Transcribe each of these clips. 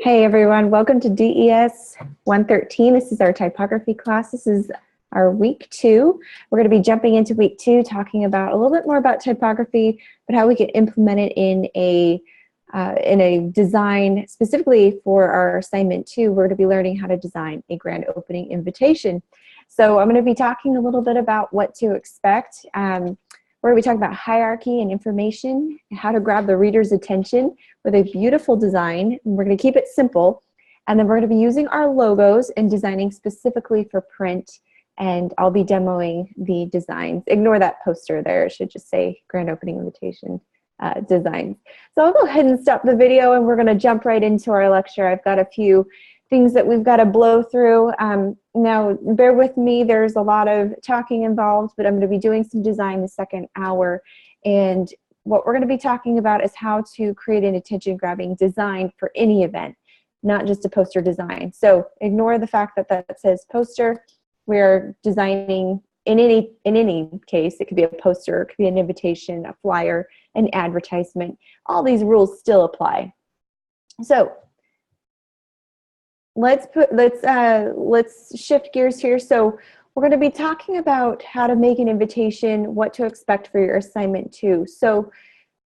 Hey everyone, welcome to DES 113. This is our typography class. This is our week 2. We're going to be jumping into week 2, talking about a little bit more about typography, but how we can implement it in a design specifically for our assignment 2. We're going to be learning how to design a grand opening invitation. So I'm going to be talking a little bit about what to expect. We're going to be talking about hierarchy and information, and how to grab the reader's attention with a beautiful design. And we're going to keep it simple. And then we're going to be using our logos and designing specifically for print. And I'll be demoing the designs. Ignore that poster there. It should just say grand opening invitation designs. So I'll go ahead and stop the video and we're going to jump right into our lecture. I've got a few things that we've got to blow through. Now, bear with me, there's a lot of talking involved, but I'm going to be doing some design the second hour. And what we're going to be talking about is how to create an attention-grabbing design for any event, not just a poster design. So ignore the fact that that says poster. We're designing, in any case, it could be a poster, it could be an invitation, a flyer, an advertisement. All these rules still apply. So let's shift gears here. So we're going to be talking about how to make an invitation, what to expect for your assignment 2. So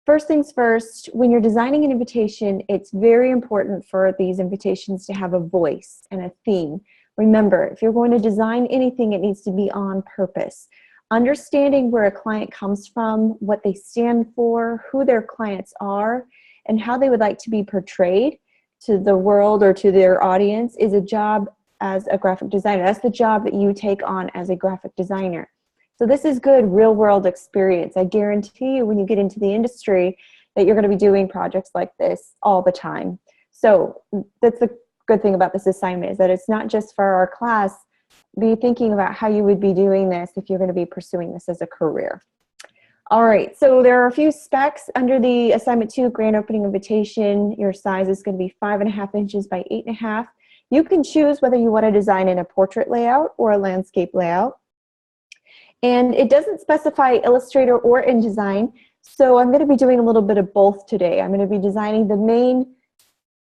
first things first, when you're designing an invitation, it's very important for these invitations to have a voice and a theme. Remember, if you're going to design anything, it needs to be on purpose. Understanding where a client comes from, what they stand for, who their clients are, and how they would like to be portrayed to the world or to their audience is a job as a graphic designer. That's the job that you take on as a graphic designer. So this is good real-world experience. I guarantee you when you get into the industry that you're going to be doing projects like this all the time. So that's the good thing about this assignment, is that it's not just for our class. Be thinking about how you would be doing this if you're going to be pursuing this as a career. All right, so there are a few specs under the assignment 2 grand opening invitation. Your size is going to be 5.5 inches by 8.5. You can choose whether you want to design in a portrait layout or a landscape layout. And it doesn't specify Illustrator or InDesign, so I'm going to be doing a little bit of both today. I'm going to be designing the main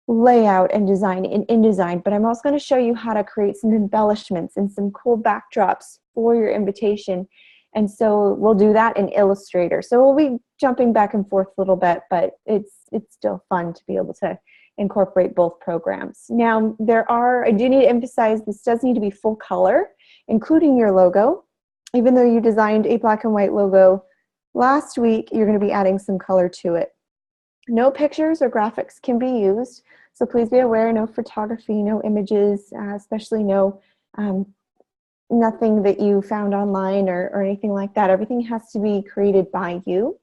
layout and design in InDesign, but I'm also going to show you how to create some embellishments and some cool backdrops for your invitation. And so we'll do that in Illustrator. So we'll be jumping back and forth a little bit, but it's still fun to be able to incorporate both programs. Now, I do need to emphasize, this does need to be full color, including your logo. Even though you designed a black and white logo last week, you're going to be adding some color to it. No pictures or graphics can be used, so please be aware, no photography, no images, especially nothing that you found online or anything like that. Everything has to be created by you.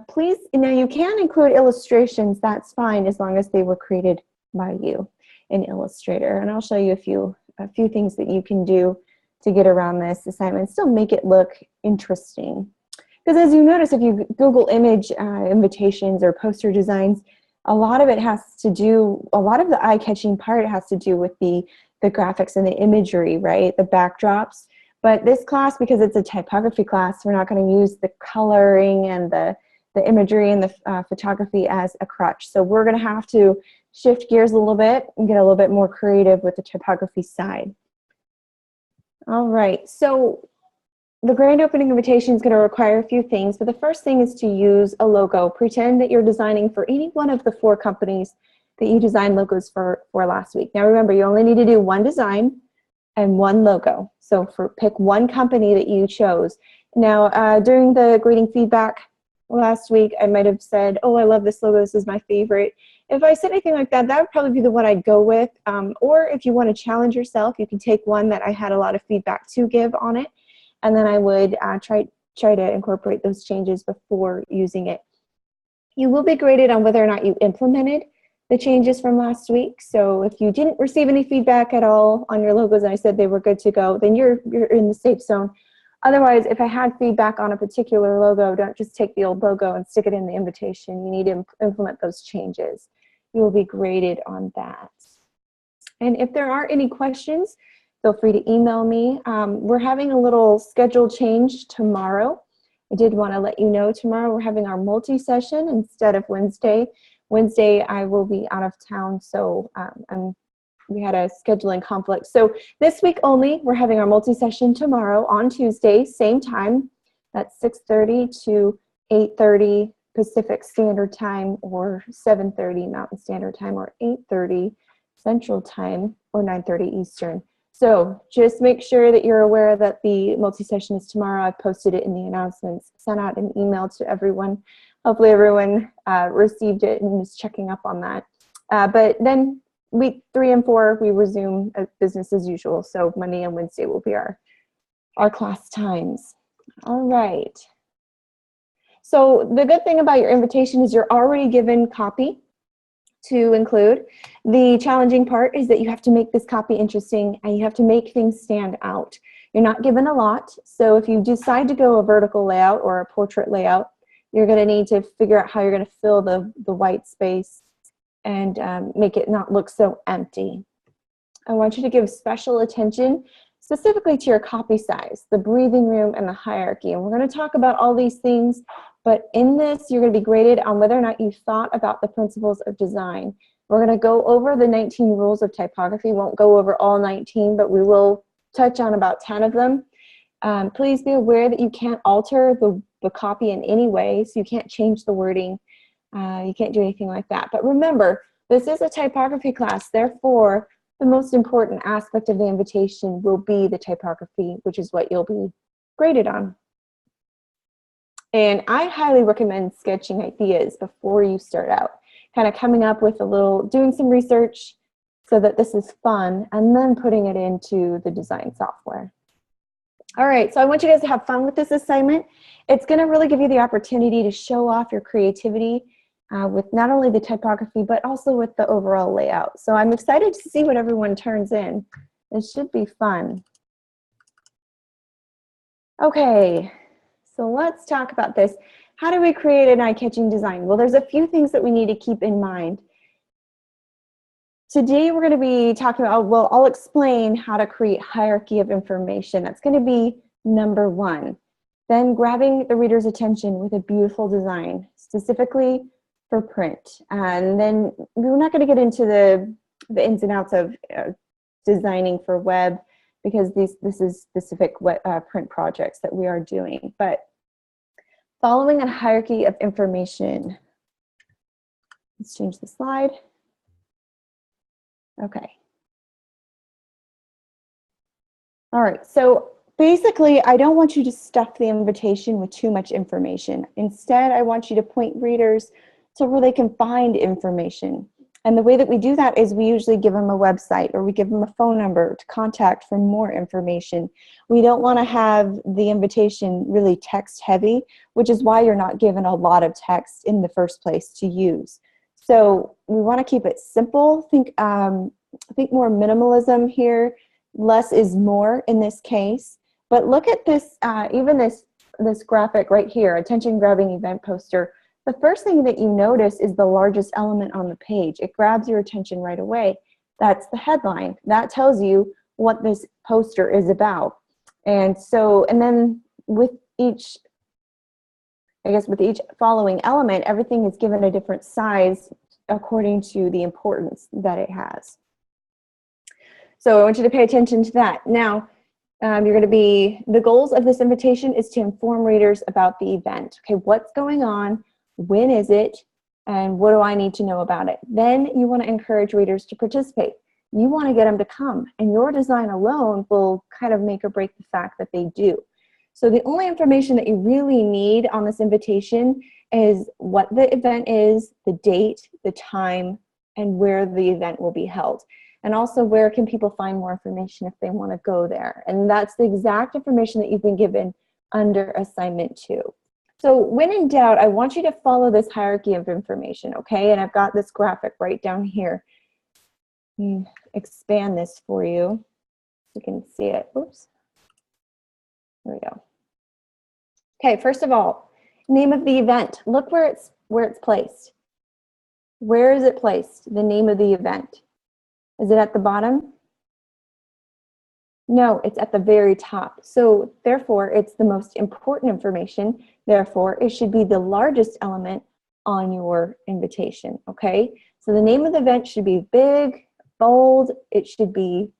Please, now you can include illustrations, that's fine, as long as they were created by you in Illustrator. And I'll show you a few things that you can do to get around this assignment, still make it look interesting. Because as you notice, if you Google image invitations or poster designs, a lot of the eye-catching part has to do with the graphics and the imagery, right? The backdrops. But this class, because it's a typography class, we're not going to use the coloring and the imagery and the photography as a crutch. So we're going to have to shift gears a little bit and get a little bit more creative with the typography side. All right, so the grand opening invitation is going to require a few things, but the first thing is to use a logo. Pretend that you're designing for any one of the 4 companies that you designed logos for last week. Now remember, you only need to do one design and one logo. So pick one company that you chose. Now, during the grading feedback last week, I might have said, oh, I love this logo, this is my favorite. If I said anything like that, that would probably be the one I'd go with. Or if you want to challenge yourself, you can take one that I had a lot of feedback to give on it, and then I would try to incorporate those changes before using it. You will be graded on whether or not you implemented the changes from last week. So if you didn't receive any feedback at all on your logos and I said they were good to go, then you're in the safe zone. Otherwise, if I had feedback on a particular logo, don't just take the old logo and stick it in the invitation. You need to implement those changes. You will be graded on that. And if there are any questions, feel free to email me. We're having a little schedule change tomorrow. I did want to let you know tomorrow we're having our multi-session instead of Wednesday. Wednesday, I will be out of town, so we had a scheduling conflict. So this week only, we're having our multi-session tomorrow on Tuesday, same time. That's 6:30 to 8:30 Pacific Standard Time, or 7:30 Mountain Standard Time, or 8:30 Central Time, or 9:30 Eastern. So just make sure that you're aware that the multi-session is tomorrow. I've posted it in the announcements, sent out an email to everyone. Hopefully everyone received it and is checking up on that. But then week 3 and 4, we resume business as usual. So Monday and Wednesday will be our class times. All right. So the good thing about your invitation is you're already given copy to include. The challenging part is that you have to make this copy interesting and you have to make things stand out. You're not given a lot, so if you decide to go a vertical layout or a portrait layout, you're going to need to figure out how you're going to fill the white space and make it not look so empty. I want you to give special attention specifically to your copy size, the breathing room, and the hierarchy. And we're going to talk about all these things, but in this, you're going to be graded on whether or not you thought about the principles of design. We're going to go over the 19 rules of typography. We won't go over all 19, but we will touch on about 10 of them. Please be aware that you can't alter the copy in any way, so you can't change the wording. You can't do anything like that. But remember, this is a typography class, therefore, the most important aspect of the invitation will be the typography, which is what you'll be graded on. And I highly recommend sketching ideas before you start out, kind of coming up with doing some research so that this is fun, and then putting it into the design software. All right, so I want you guys to have fun with this assignment. It's going to really give you the opportunity to show off your creativity with not only the typography, but also with the overall layout. So I'm excited to see what everyone turns in. It should be fun. Okay, so let's talk about this. How do we create an eye-catching design? Well, there's a few things that we need to keep in mind. Today we're going to be talking about, well, I'll explain how to create hierarchy of information. That's going to be number 1. Then grabbing the reader's attention with a beautiful design, specifically for print. And then we're not going to get into the ins and outs of designing for web, because this is specific print projects that we are doing. But following a hierarchy of information. Let's change the slide. Okay. All right, so basically, I don't want you to stuff the invitation with too much information. Instead, I want you to point readers to where they can find information. And the way that we do that is we usually give them a website, or we give them a phone number to contact for more information. We don't want to have the invitation really text heavy, which is why you're not given a lot of text in the first place to use. So we want to keep it simple. Think more minimalism here. Less is more in this case. But look at this, even this graphic right here, attention-grabbing event poster. The first thing that you notice is the largest element on the page. It grabs your attention right away. That's the headline. That tells you what this poster is about. And then with each following element, everything is given a different size according to the importance that it has. So I want you to pay attention to that. Now, the goals of this invitation is to inform readers about the event. Okay, what's going on? When is it? And what do I need to know about it? Then you want to encourage readers to participate. You want to get them to come, and your design alone will kind of make or break the fact that they do. So the only information that you really need on this invitation is what the event is, the date, the time, and where the event will be held. And also, where can people find more information if they want to go there? And that's the exact information that you've been given under assignment 2. So when in doubt, I want you to follow this hierarchy of information, okay? And I've got this graphic right down here. Expand this for you so you can see it. Oops. There we go. Okay, first of all, name of the event. Look where it's placed. Where is it placed, the name of the event? Is it at the bottom? No, it's at the very top. So therefore, it's the most important information. Therefore, it should be the largest element on your invitation, okay? So the name of the event should be big, bold, it should be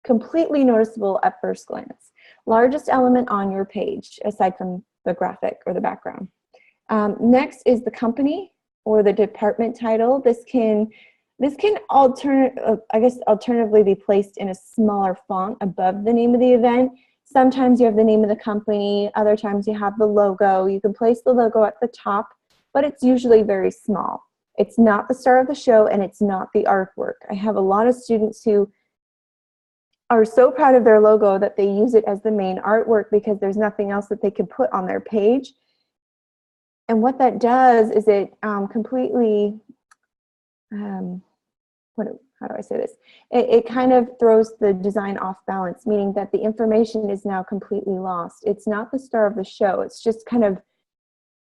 completely noticeable at first glance. Largest element on your page, aside from the graphic or the background. Next is the company or the department title. This can alternatively be placed in a smaller font above the name of the event. Sometimes you have the name of the company, other times you have the logo. You can place the logo at the top, but it's usually very small. It's not the star of the show and it's not the artwork. I have a lot of students who are so proud of their logo that they use it as the main artwork because there's nothing else that they can put on their page. And what that does is it completely, how do I say this? It kind of throws the design off balance, meaning that the information is now completely lost. It's not the star of the show. It's just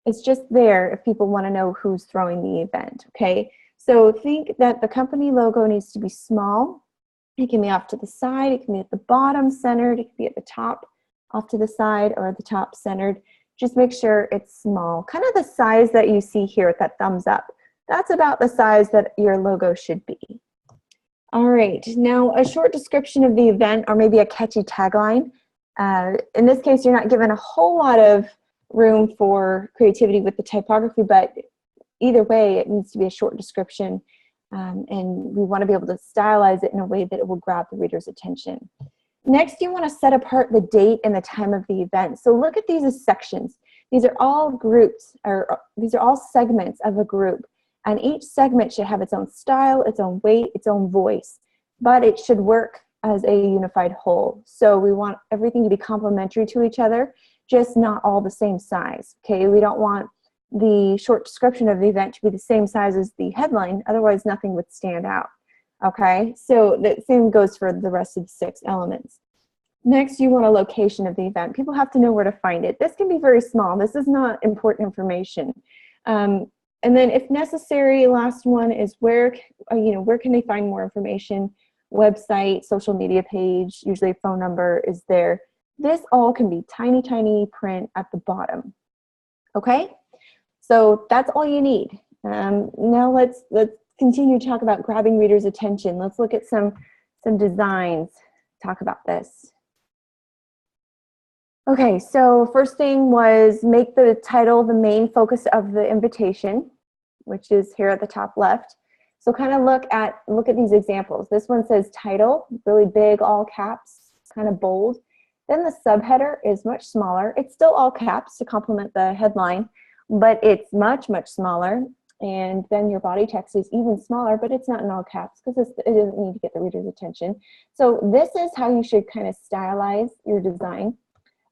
it's just there if people want to know who's throwing the event, okay? So think that the company logo needs to be small. It can be off to the side, it can be at the bottom centered, it can be at the top off to the side or at the top centered. Just make sure it's small. Kind of the size that you see here with that thumbs up. That's about the size that your logo should be. All right, now a short description of the event or maybe a catchy tagline. In this case, you're not given a whole lot of room for creativity with the typography, but either way, it needs to be a short description. And we want to be able to stylize it in a way that it will grab the reader's attention. Next, you want to set apart the date and the time of the event. So look at these as sections. These are all groups, or these are all segments of a group. And each segment should have its own style, its own weight, its own voice. But it should work as a unified whole. So we want everything to be complementary to each other, just not all the same size. Okay, we don't want the short description of the event to be the same size as the headline, otherwise nothing would stand out. Okay, so the same goes for the rest of the 6 elements. Next, you want a location of the event. People have to know where to find it. This can be very small. This is not important information. And then if necessary, last one is where can they find more information? Website, social media page, usually a phone number is there. This all can be tiny, tiny print at the bottom. Okay? So that's all you need. Now let's continue to talk about grabbing readers' attention. Let's look at some designs, talk about this. Okay, so first thing was make the title the main focus of the invitation, which is here at the top left. So kind of look at these examples. This one says title, really big, all caps, kind of bold. Then the subheader is much smaller. It's still all caps to complement the headline, but it's much, much smaller. And then your body text is even smaller, but it's not in all caps because it doesn't need to get the reader's attention. So this is how you should kind of stylize your design.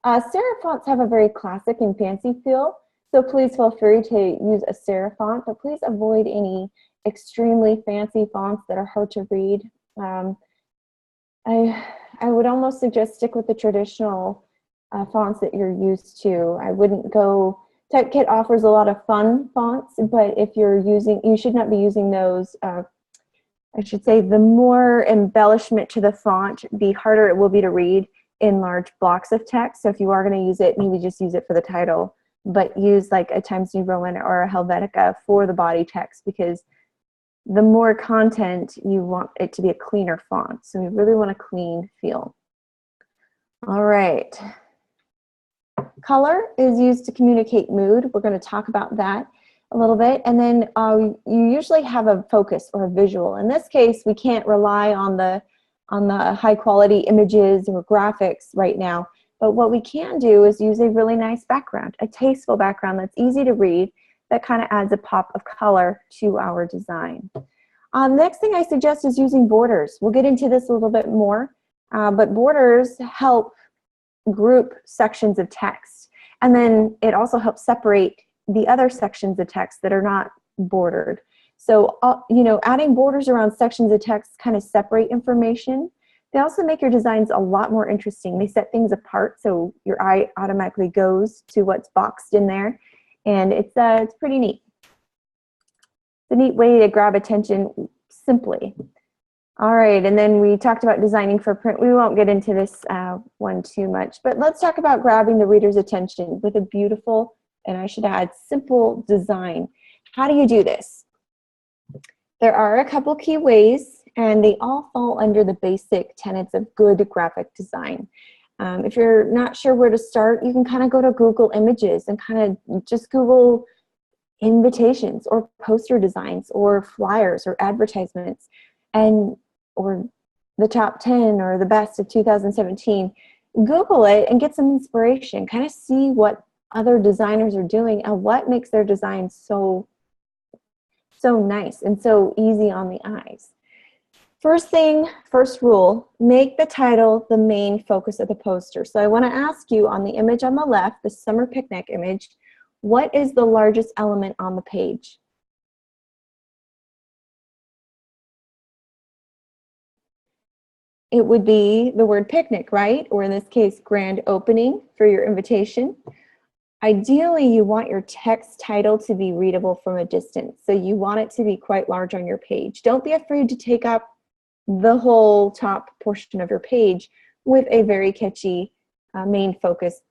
Serif fonts have a very classic and fancy feel, so please feel free to use a serif font, but please avoid any extremely fancy fonts that are hard to read. I would almost suggest stick with the traditional fonts that you're used to. I wouldn't go. Typekit offers a lot of fun fonts, but if you're using, you should not be using those. I should say the more embellishment to the font, the harder it will be to read in large blocks of text. So if you are going to use it, maybe just use it for the title, but use like a Times New Roman or a Helvetica for the body text, because the more content, you want it to be a cleaner font. So we really want a clean feel. All right. Color is used to communicate mood. We're going to talk about that a little bit. And then you usually have a focus or a visual. In this case, we can't rely on the high quality images or graphics right now. But what we can do is use a really nice background, a tasteful background that's easy to read, that kind of adds a pop of color to our design. Next thing I suggest is using borders. We'll get into this a little bit more, but borders help group sections of text. And then it also helps separate the other sections of text that are not bordered. So, adding borders around sections of text kind of separate information. They also make your designs a lot more interesting. They set things apart so your eye automatically goes to what's boxed in there. And it's pretty neat. It's a neat way to grab attention simply. All right, and then we talked about designing for print. We won't get into this one too much, but let's talk about grabbing the reader's attention with a beautiful, and I should add, simple design. how do you do this? There are a couple key ways, and they all fall under the basic tenets of good graphic design. If you're not sure where to start, you can kind of go to Google Images and kind of just Google invitations or poster designs or flyers or advertisements, and or the top 10 or the best of 2017. Google it and get some inspiration. Kind of see what other designers are doing and what makes their design so nice and so easy on the eyes. First rule, make the title the main focus of the poster. So I want to ask you, on the image on the left, the summer picnic image, what is the largest element on the page? It would be the word picnic, right? Or in this case, grand opening for your invitation. Ideally, you want your text title to be readable from a distance. So you want it to be quite large on your page. Don't be afraid to take up the whole top portion of your page with a very catchy main focus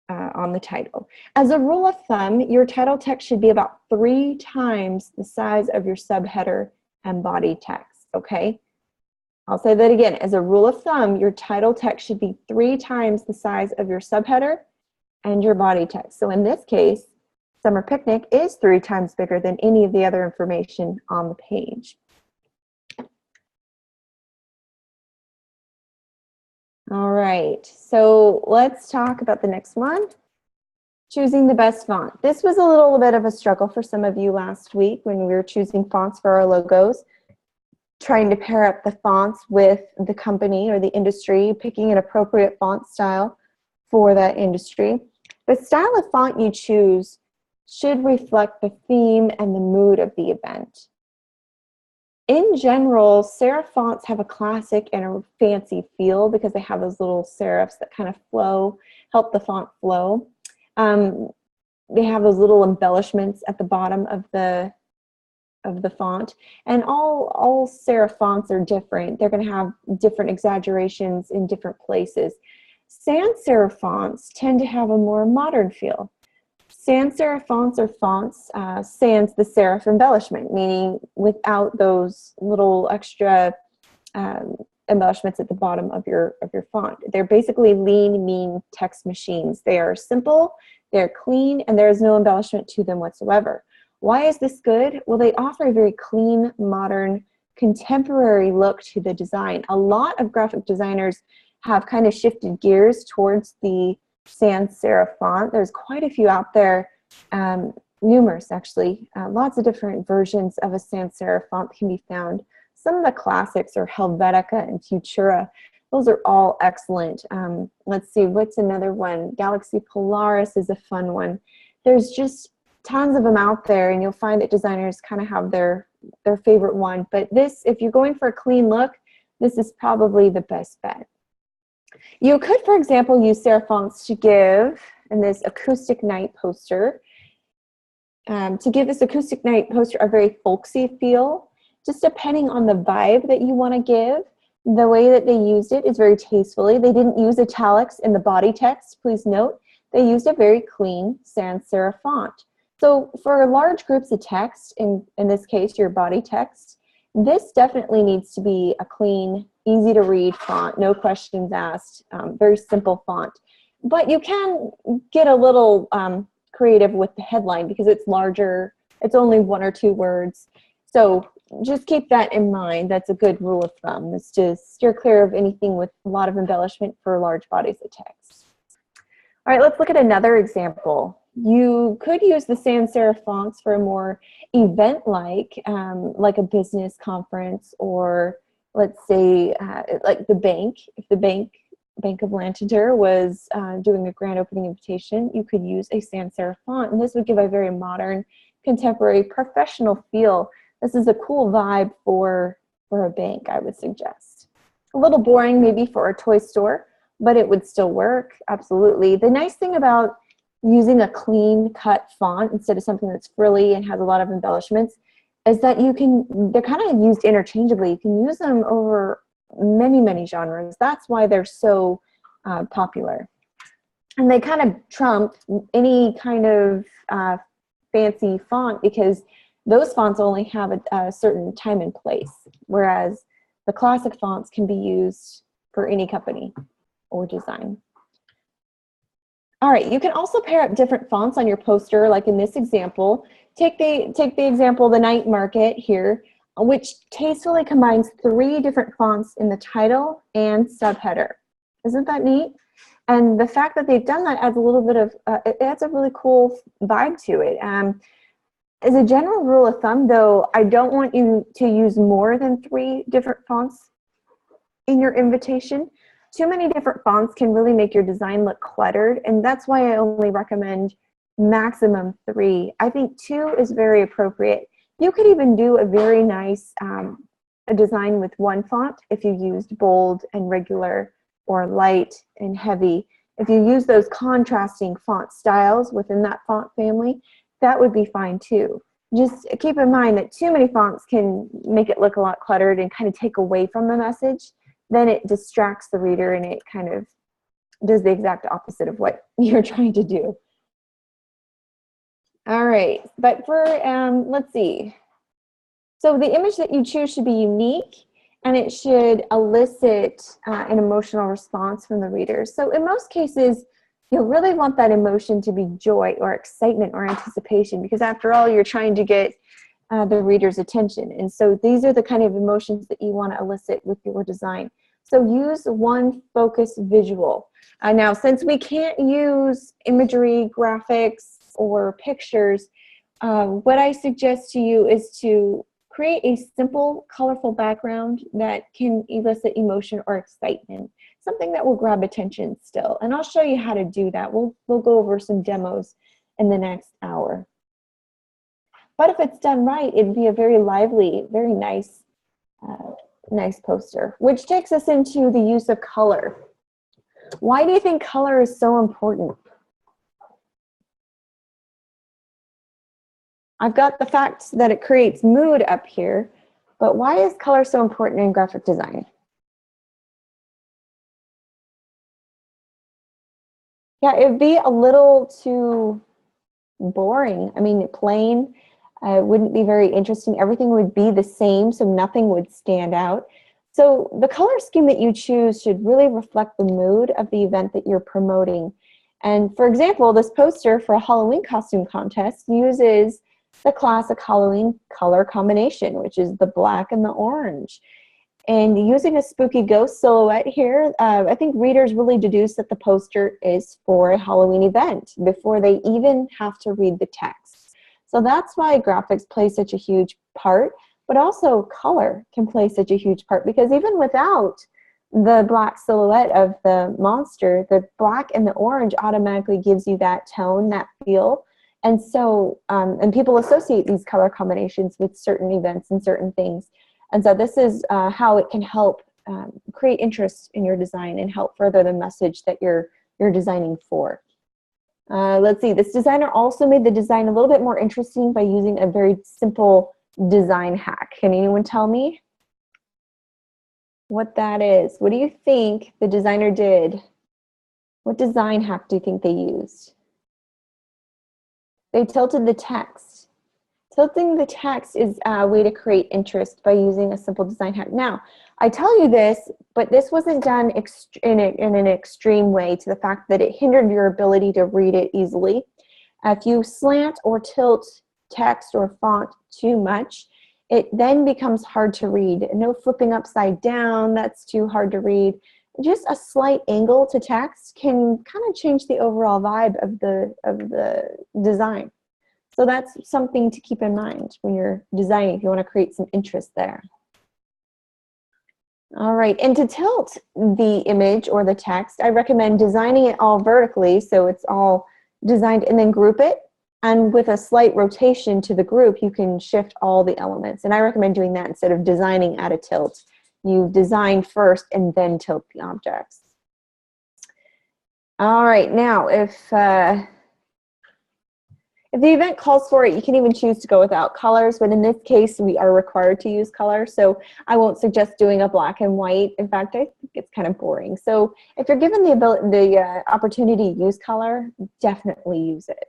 on the title. As a rule of thumb, your title text should be about 3 times the size of your subheader and body text, okay? I'll say that again. As a rule of thumb, your title text should be 3 times the size of your subheader and your body text. So in this case, summer picnic is 3 times bigger than any of the other information on the page. All right, so let's talk about the next one. Choosing the best font. This was a little bit of a struggle for some of you last week when we were choosing fonts for our logos, trying to pair up the fonts with the company or the industry, picking an appropriate font style for that industry. The style of font you choose should reflect the theme and the mood of the event. In general, serif fonts have a classic and a fancy feel because they have those little serifs that kind of flow, help the font flow. They have those little embellishments at the bottom of the font, and all serif fonts are different. They're going to have different exaggerations in different places. Sans serif fonts tend to have a more modern feel. Sans serif fonts are fonts sans the serif embellishment, meaning without those little extra embellishments at the bottom of your font. They're basically lean, mean text machines. They are simple, they're clean, and there is no embellishment to them whatsoever. Why is this good? Well, they offer a very clean, modern, contemporary look to the design. A lot of graphic designers have kind of shifted gears towards the sans serif font. There's quite a few out there, numerous actually. Lots of different versions of a sans serif font can be found. Some of the classics are Helvetica and Futura. Those are all excellent. Let's see, what's another one? Galaxy Polaris is a fun one. There's just tons of them out there, and you'll find that designers kind of have their favorite one. But this, if you're going for a clean look, this is probably the best bet. You could, for example, use serif fonts to give, in this acoustic night poster, to give this acoustic night poster a very folksy feel, just depending on the vibe that you want to give. The way that they used it is very tastefully. They didn't use italics in the body text, please note. They used a very clean sans serif font. So for large groups of text, in this case your body text, this definitely needs to be a clean, easy to read font, no questions asked, very simple font. But you can get a little creative with the headline because it's larger, it's only 1 or 2 words. So just keep that in mind. That's a good rule of thumb, is to steer clear of anything with a lot of embellishment for large bodies of text. All right, let's look at another example. You could use the sans serif fonts for a more event-like, like a business conference, or let's say like the bank. If the Bank of Lancaster was doing a grand opening invitation, you could use a sans serif font, and this would give a very modern, contemporary, professional feel. This is a cool vibe for a bank, I would suggest. A little boring maybe for a toy store, but it would still work, absolutely. The nice thing about using a clean cut font instead of something that's frilly and has a lot of embellishments is that they're kind of used interchangeably. You can use them over many, many genres. That's why they're so popular. And they kind of trump any kind of fancy font because those fonts only have a certain time and place, whereas the classic fonts can be used for any company or design. All right, you can also pair up different fonts on your poster, like in this example. Take the example, the Night Market here, which tastefully combines 3 different fonts in the title and subheader. Isn't that neat? And the fact that they've done that adds a little bit of, it adds a really cool vibe to it. As a general rule of thumb, though, I don't want you to use more than 3 different fonts in your invitation. Too many different fonts can really make your design look cluttered, and that's why I only recommend maximum 3. I think 2 is very appropriate. You could even do a very nice a design with 1 font if you used bold and regular or light and heavy. If you use those contrasting font styles within that font family, that would be fine too. Just keep in mind that too many fonts can make it look a lot cluttered and kind of take away from the message. Then it distracts the reader and it kind of does the exact opposite of what you're trying to do. All right, but for, let's see. So the image that you choose should be unique and it should elicit an emotional response from the reader. So in most cases, you'll really want that emotion to be joy or excitement or anticipation, because after all, you're trying to get the reader's attention. And so these are the kind of emotions that you want to elicit with your design. So use one focused visual. Now, since we can't use imagery, graphics, or pictures, what I suggest to you is to create a simple, colorful background that can elicit emotion or excitement, something that will grab attention still. And I'll show you how to do that. We'll go over some demos in the next hour. But if it's done right, it'd be a very lively, very nice, nice poster, which takes us into the use of color. Why do you think color is so important? I've got the fact that it creates mood up here, but why is color so important in graphic design? Yeah, it'd be a little too boring. I mean, plain wouldn't be very interesting. Everything would be the same, so nothing would stand out. So the color scheme that you choose should really reflect the mood of the event that you're promoting. And for example, this poster for a Halloween costume contest uses the classic Halloween color combination, which is the black and the orange. And using a spooky ghost silhouette here, I think readers really deduce that the poster is for a Halloween event before they even have to read the text. So that's why graphics play such a huge part, but also color can play such a huge part, because even without the black silhouette of the monster, the black and the orange automatically gives you that tone, that feel. And so, and people associate these color combinations with certain events and certain things. And so this is how it can help create interest in your design and help further the message that you're designing for. Let's see, this designer also made the design a little bit more interesting by using a very simple design hack. Can anyone tell me what that is? What do you think the designer did? What design hack do you think they used? They tilted the text. Tilting the text is a way to create interest by using a simple design hack. Now, I tell you this, but this wasn't done in an extreme way to the fact that it hindered your ability to read it easily. If you slant or tilt text or font too much, it then becomes hard to read. No flipping upside down, that's too hard to read. Just a slight angle to text can kind of change the overall vibe of the design. So that's something to keep in mind when you're designing, if you want to create some interest there. All right, and to tilt the image or the text, I recommend designing it all vertically, so it's all designed, and then group it. And with a slight rotation to the group, you can shift all the elements. And I recommend doing that instead of designing at a tilt. You design first and then tilt the objects. All right, now if the event calls for it, you can even choose to go without colors, but in this case, we are required to use color, so I won't suggest doing a black and white. In fact, I think it's kind of boring. So if you're given the opportunity to use color, definitely use it.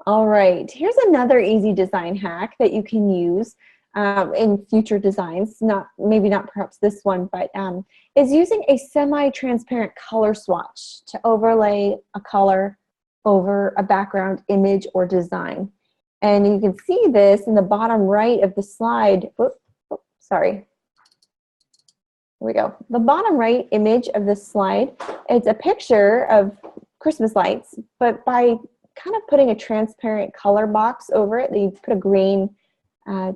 All right, here's another easy design hack that you can use in future designs, maybe not perhaps this one, but is using a semi-transparent color swatch to overlay a color over a background image or design. And you can see this in the bottom right of the slide. Sorry. Here we go. The bottom right image of this slide, it's a picture of Christmas lights, but by kind of putting a transparent color box over it, you put a green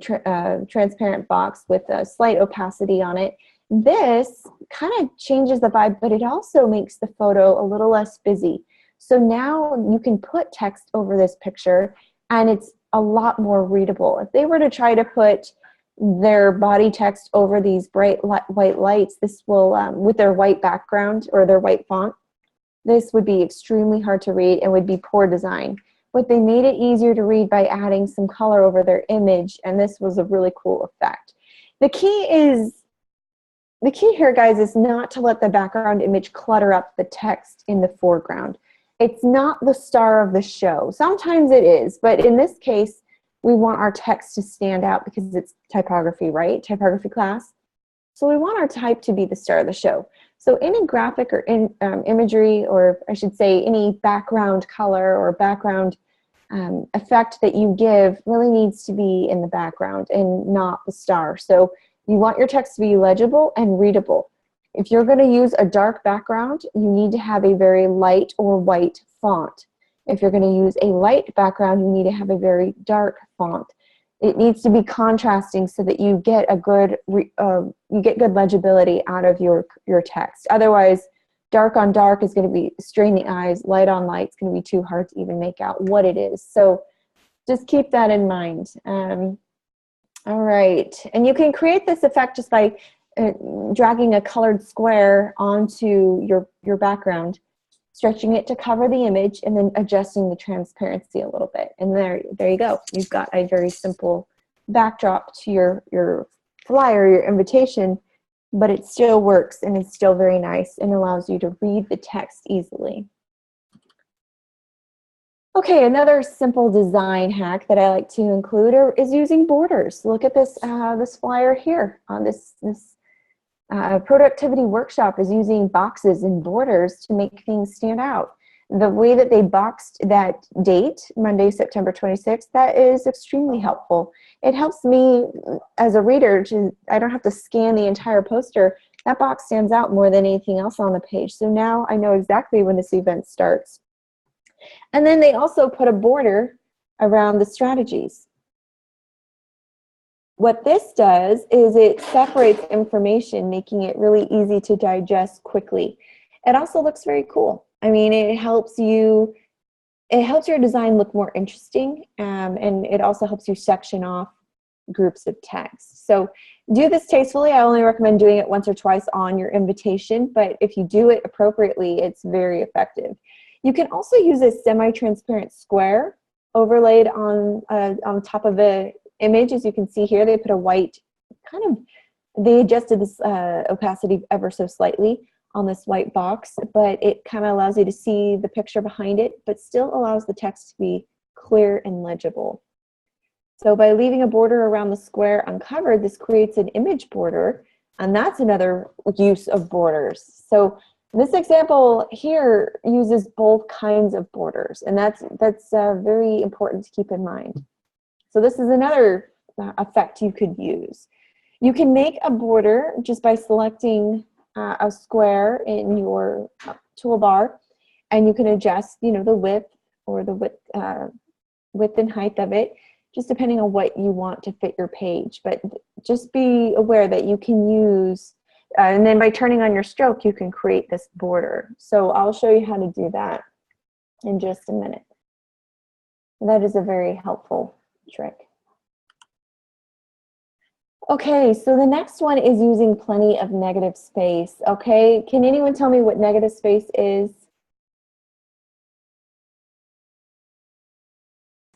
transparent box with a slight opacity on it. This kind of changes the vibe, but it also makes the photo a little less busy. So now you can put text over this picture and it's a lot more readable. If they were to try to put their body text over these bright white lights, this will, with their white background or their white font, this would be extremely hard to read and would be poor design. But they made it easier to read by adding some color over their image, and this was a really cool effect. The key here, guys, is not to let the background image clutter up the text in the foreground. It's not the star of the show. Sometimes it is, but in this case, we want our text to stand out because it's typography, right? Typography class. So we want our type to be the star of the show. So any graphic or imagery, or I should say any background color or background effect that you give really needs to be in the background and not the star. So you want your text to be legible and readable. If you're going to use a dark background, you need to have a very light or white font. If you're going to use a light background, you need to have a very dark font. It needs to be contrasting so that you get a good good legibility out of your text. Otherwise, dark on dark is going to be strain the eyes. Light on light is going to be too hard to even make out what it is. So just keep that in mind. All right, and you can create this effect just by dragging a colored square onto your background, stretching it to cover the image, and then adjusting the transparency a little bit. And there you go. You've got a very simple backdrop to your flyer, your invitation, but it still works and it's still very nice and allows you to read the text easily. Okay, another simple design hack that I like to include is using borders. Look at this, this flyer here on this productivity workshop is using boxes and borders to make things stand out. The way that they boxed that date, Monday, September 26th, that is extremely helpful. It helps me as a reader I don't have to scan the entire poster. That box stands out more than anything else on the page. So now I know exactly when this event starts. And then they also put a border around the strategies. What this does is it separates information, making it really easy to digest quickly. It also looks very cool. I mean, it helps your design look more interesting, and it also helps you section off groups of text. So do this tastefully. I only recommend doing it once or twice on your invitation, but if you do it appropriately, it's very effective. You can also use a semi-transparent square overlaid on top of the image. As you can see here, they put a white they adjusted this opacity ever so slightly on this white box, but it kind of allows you to see the picture behind it, but still allows the text to be clear and legible. So by leaving a border around the square uncovered, this creates an image border, and that's another use of borders. So this example here uses both kinds of borders, and that's very important to keep in mind. So this is another effect you could use. You can make a border just by selecting a square in your toolbar, and you can adjust, the width or the width and height of it, just depending on what you want to fit your page. But just be aware that you can use, and then by turning on your stroke, you can create this border. So I'll show you how to do that in just a minute. That is a very helpful trick. Okay, so the next one is using plenty of negative space. Okay, can anyone tell me what negative space is?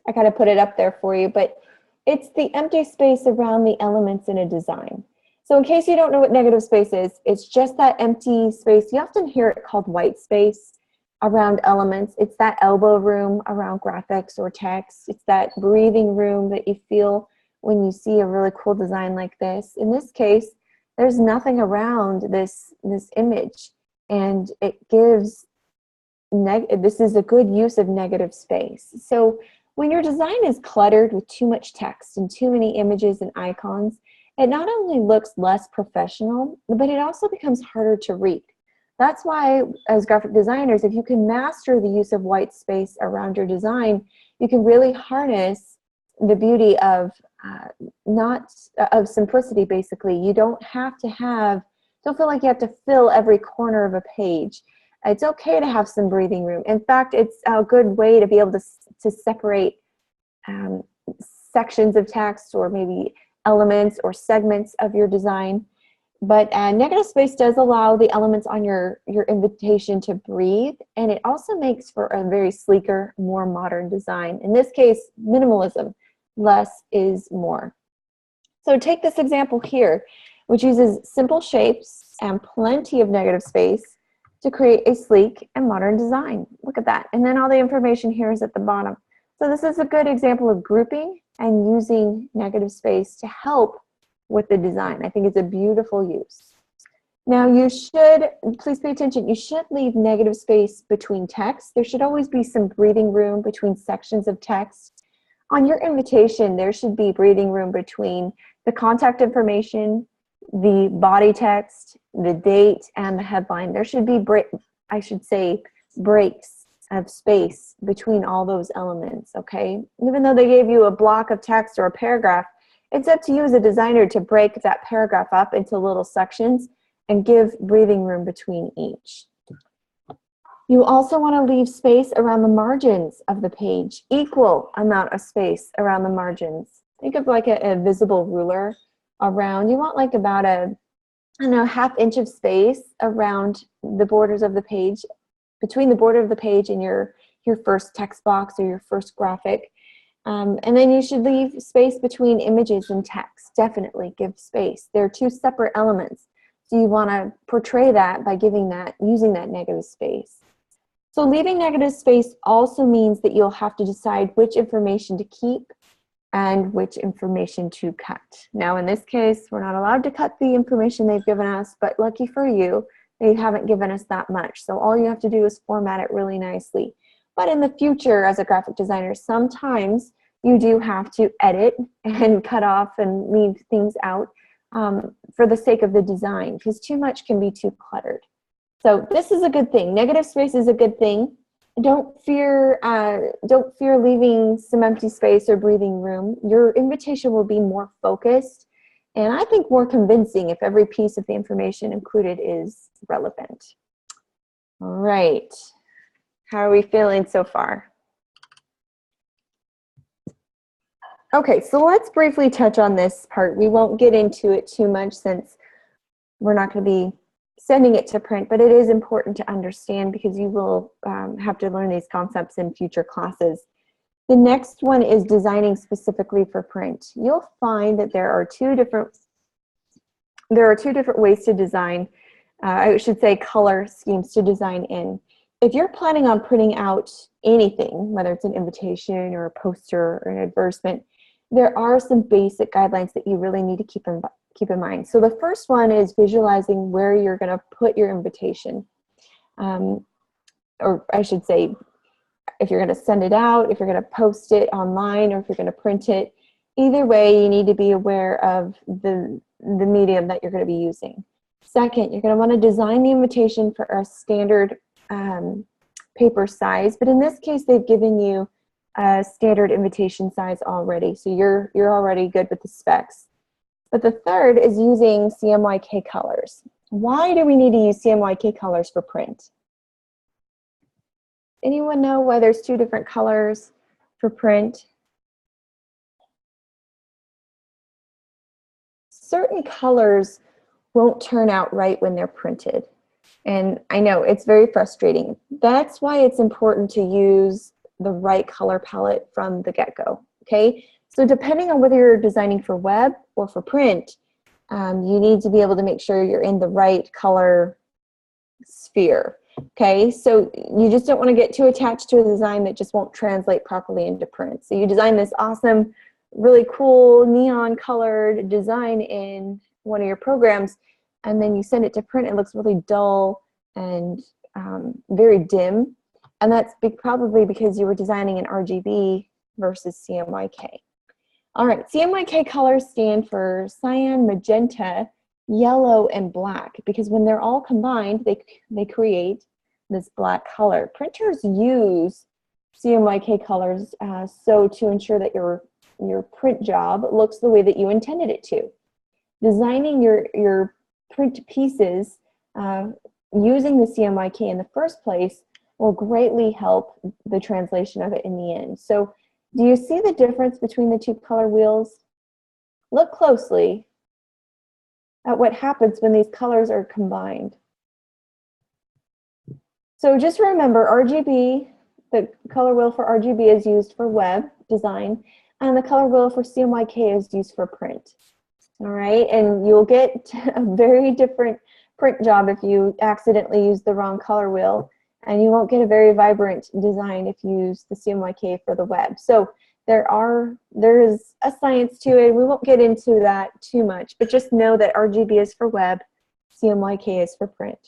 I kind of put it up there for you, but it's the empty space around the elements in a design. So in case you don't know what negative space is, it's just that empty space. You often hear it called white space. around elements. It's that elbow room around graphics or text. It's that breathing room that you feel when you see a really cool design like this. In this case, there's nothing around this image, and it gives this is a good use of negative space. So when your design is cluttered with too much text and too many images and icons, it not only looks less professional, but it also becomes harder to read. That's why, as graphic designers, if you can master the use of white space around your design, you can really harness the beauty of of simplicity, basically. You don't feel like you have to fill every corner of a page. It's okay to have some breathing room. In fact, it's a good way to be able to separate sections of text, or maybe elements or segments of your design. But negative space does allow the elements on your invitation to breathe, and it also makes for a very sleeker, more modern design. In this case, minimalism. Less is more. So take this example here, which uses simple shapes and plenty of negative space to create a sleek and modern design. Look at that. And then all the information here is at the bottom. So this is a good example of grouping and using negative space to help with the design. I think it's a beautiful use. Now you should, please pay attention, you should leave negative space between text. There should always be some breathing room between sections of text. On your invitation, there should be breathing room between the contact information, the body text, the date, and the headline. There should be breaks of space between all those elements, okay? Even though they gave you a block of text or a paragraph, it's up to you as a designer to break that paragraph up into little sections and give breathing room between each. You also want to leave space around the margins of the page, equal amount of space around the margins. Think of like a visible ruler around. You want like about a, I don't know, ½ inch of space around the borders of the page, between the border of the page and your first text box or your first graphic. And then you should leave space between images and text. Definitely give space. They're two separate elements. So you want to portray that by using that negative space. So leaving negative space also means that you'll have to decide which information to keep and which information to cut. Now in this case, we're not allowed to cut the information they've given us, but lucky for you, they haven't given us that much. So all you have to do is format it really nicely. But in the future, as a graphic designer, sometimes you do have to edit and cut off and leave things out for the sake of the design, because too much can be too cluttered. So this is a good thing. Negative space is a good thing. Don't fear leaving some empty space or breathing room. Your invitation will be more focused, and I think more convincing if every piece of the information included is relevant. All right. How are we feeling so far? Okay, so let's briefly touch on this part. We won't get into it too much since we're not going to be sending it to print, but it is important to understand because you will have to learn these concepts in future classes. The next one is designing specifically for print. You'll find that there are two different ways to design, I should say color schemes to design in. If you're planning on printing out anything, whether it's an invitation or a poster or an advertisement, there are some basic guidelines that you really need to keep in mind. So the first one is visualizing where you're going to put your invitation. Or I should say, if you're going to send it out, if you're going to post it online, or if you're going to print it. Either way, you need to be aware of the medium that you're going to be using. Second, you're going to want to design the invitation for a standard paper size, but in this case, they've given you a standard invitation size already, so you're already good with the specs. But the third is using CMYK colors. Why do we need to use CMYK colors for print? Anyone know why there's two different colors for print? Certain colors won't turn out right when they're printed. And I know it's very frustrating. That's why it's important to use the right color palette from the get-go, okay? So depending on whether you're designing for web or for print, you need to be able to make sure you're in the right color sphere. Okay, so you just don't want to get too attached to a design that just won't translate properly into print. So you design this awesome, really cool neon colored design in one of your programs, and then you send it to print, it looks really dull and very dim. And that's probably because you were designing in RGB versus CMYK. All right, CMYK colors stand for cyan, magenta, yellow, and black, because when they're all combined, they create this black color. Printers use CMYK colors so to ensure that your print job looks the way that you intended it to. Designing your print pieces using the CMYK in the first place will greatly help the translation of it in the end. So do you see the difference between the two color wheels? Look closely at what happens when these colors are combined. So just remember, RGB, the color wheel for RGB is used for web design, and the color wheel for CMYK is used for print. All right, and you'll get a very different print job if you accidentally use the wrong color wheel, and you won't get a very vibrant design if you use the CMYK for the web. So there is a science to it. We won't get into that too much, but just know that RGB is for web, CMYK is for print.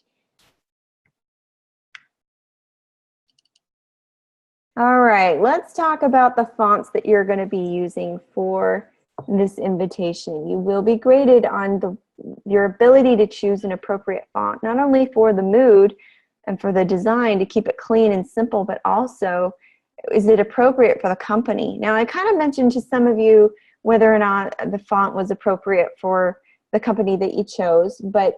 All right, let's talk about the fonts that you're going to be using for this invitation. You will be graded on your ability to choose an appropriate font, not only for the mood and for the design to keep it clean and simple, but also is it appropriate for the company. Now, I kind of mentioned to some of you whether or not the font was appropriate for the company that you chose, but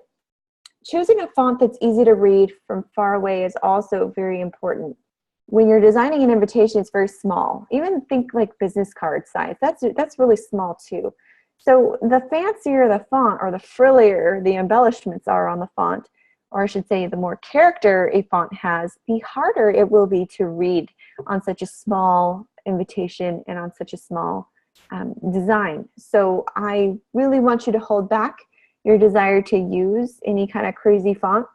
choosing a font that's easy to read from far away is also very important. When you're designing an invitation, it's very small. Even think like business card size. That's really small too. So the fancier the font, or the frillier the embellishments are on the font, or I should say the more character a font has, the harder it will be to read on such a small invitation and on such a small design. So I really want you to hold back your desire to use any kind of crazy font.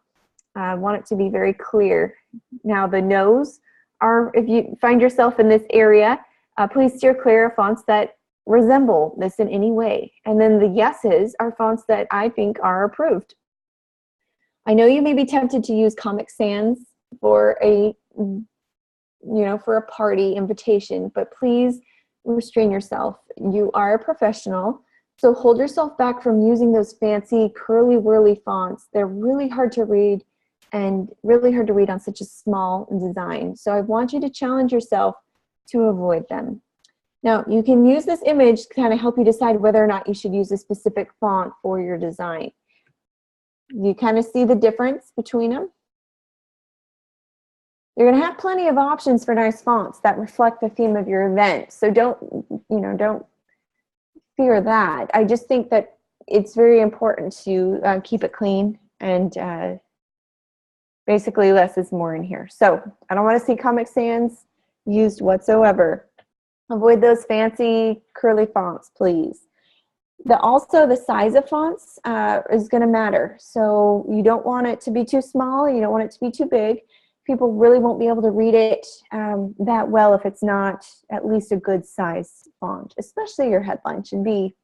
I want it to be very clear. Now the no's are, if you find yourself in this area, please steer clear of fonts that resemble this in any way. And then the yeses are fonts that I think are approved. I know you may be tempted to use Comic Sans for a party invitation, but please restrain yourself. You are a professional, so hold yourself back from using those fancy curly whirly fonts. They're really hard to read and really hard to read on such a small design. So I want you to challenge yourself to avoid them. Now, you can use this image to kind of help you decide whether or not you should use a specific font for your design. You kind of see the difference between them? You're going to have plenty of options for nice fonts that reflect the theme of your event. So don't fear that. I just think that it's very important to keep it clean, and basically less is more in here. So I don't want to see Comic Sans used whatsoever. Avoid those fancy curly fonts, please. Also, the size of fonts is going to matter. So you don't want it to be too small. You don't want it to be too big. People really won't be able to read it that well if it's not at least a good size font. Especially your headline should be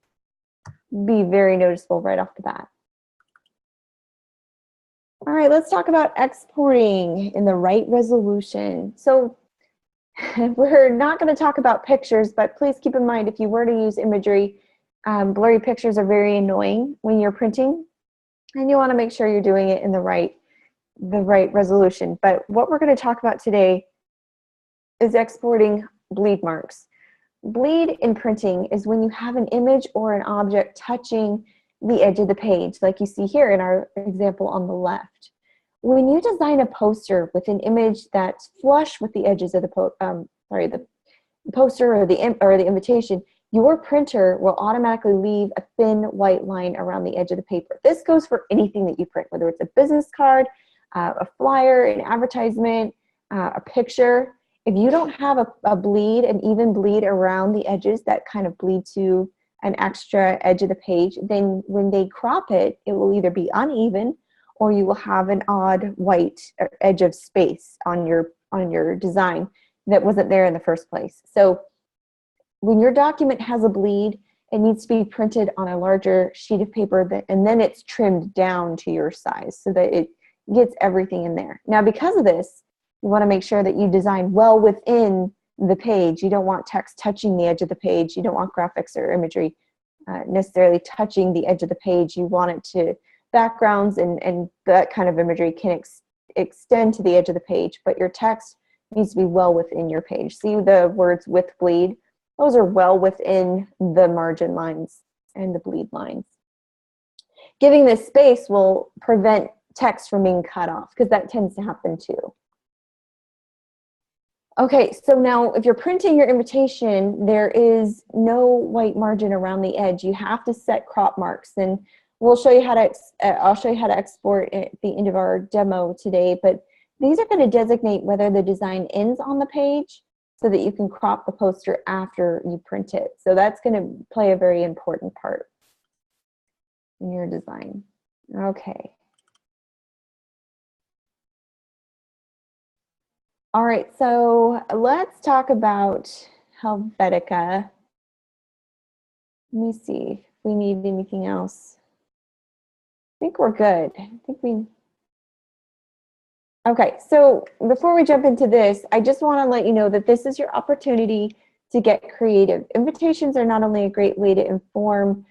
very noticeable right off the bat. All right, let's talk about exporting in the right resolution. So we're not going to talk about pictures, but please keep in mind if you were to use imagery, blurry pictures are very annoying when you're printing, and you want to make sure you're doing it in the right resolution. But what we're going to talk about today is exporting bleed marks. Bleed in printing is when you have an image or an object touching the edge of the page, like you see here in our example on the left. When you design a poster with an image that's flush with the edges of the poster or the invitation, your printer will automatically leave a thin white line around the edge of the paper. This goes for anything that you print, whether it's a business card, a flyer, an advertisement, a picture. If you don't have an even bleed around the edges that kind of bleed to an extra edge of the page, then when they crop it, it will either be uneven or you will have an odd white edge of space on your design that wasn't there in the first place. So when your document has a bleed, it needs to be printed on a larger sheet of paper, and then it's trimmed down to your size so that it gets everything in there. Now, because of this, you want to make sure that you design well within the page. You don't want text touching the edge of the page. You don't want graphics or imagery necessarily touching the edge of the page. You want it to, backgrounds and that kind of imagery can extend to the edge of the page, but your text needs to be well within your page. See the words with bleed? Those are well within the margin lines and the bleed lines. Giving this space will prevent text from being cut off, because that tends to happen too. Okay, so now if you're printing your invitation, there is no white margin around the edge. You have to set crop marks, and we'll show you how to, I'll show you how to export at the end of our demo today, but these are going to designate whether the design ends on the page so that you can crop the poster after you print it. So that's going to play a very important part in your design. Okay. All right, so let's talk about Helvetica. Let me see if we need anything else. I think we're good. Okay, so before we jump into this, I just want to let you know that this is your opportunity to get creative. Invitations are not only a great way to inform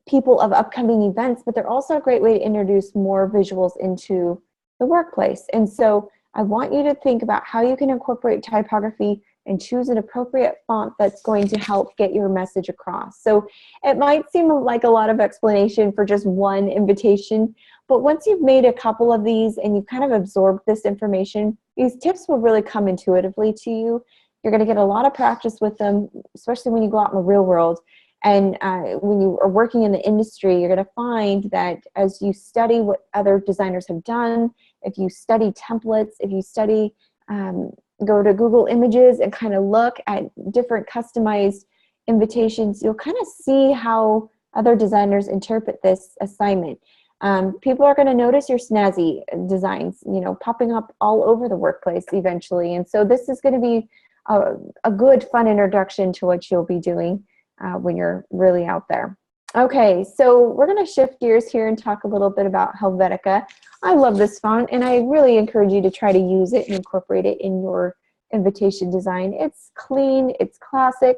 people of upcoming events, but they're also a great way to introduce more visuals into the workplace. And so I want you to think about how you can incorporate typography and choose an appropriate font that's going to help get your message across. So it might seem like a lot of explanation for just one invitation, but once you've made a couple of these and you've kind of absorbed this information, these tips will really come intuitively to you. You're going to get a lot of practice with them, especially when you go out in the real world. And when you are working in the industry, you're going to find that as you study what other designers have done, if you study templates, if you study, go to Google Images and kind of look at different customized invitations, you'll kind of see how other designers interpret this assignment. People are going to notice your snazzy designs, you know, popping up all over the workplace eventually. And so this is going to be a good, fun introduction to what you'll be doing when you're really out there. Okay, so we're going to shift gears here and talk a little bit about Helvetica. I love this font, and I really encourage you to try to use it and incorporate it in your invitation design. It's clean, it's classic,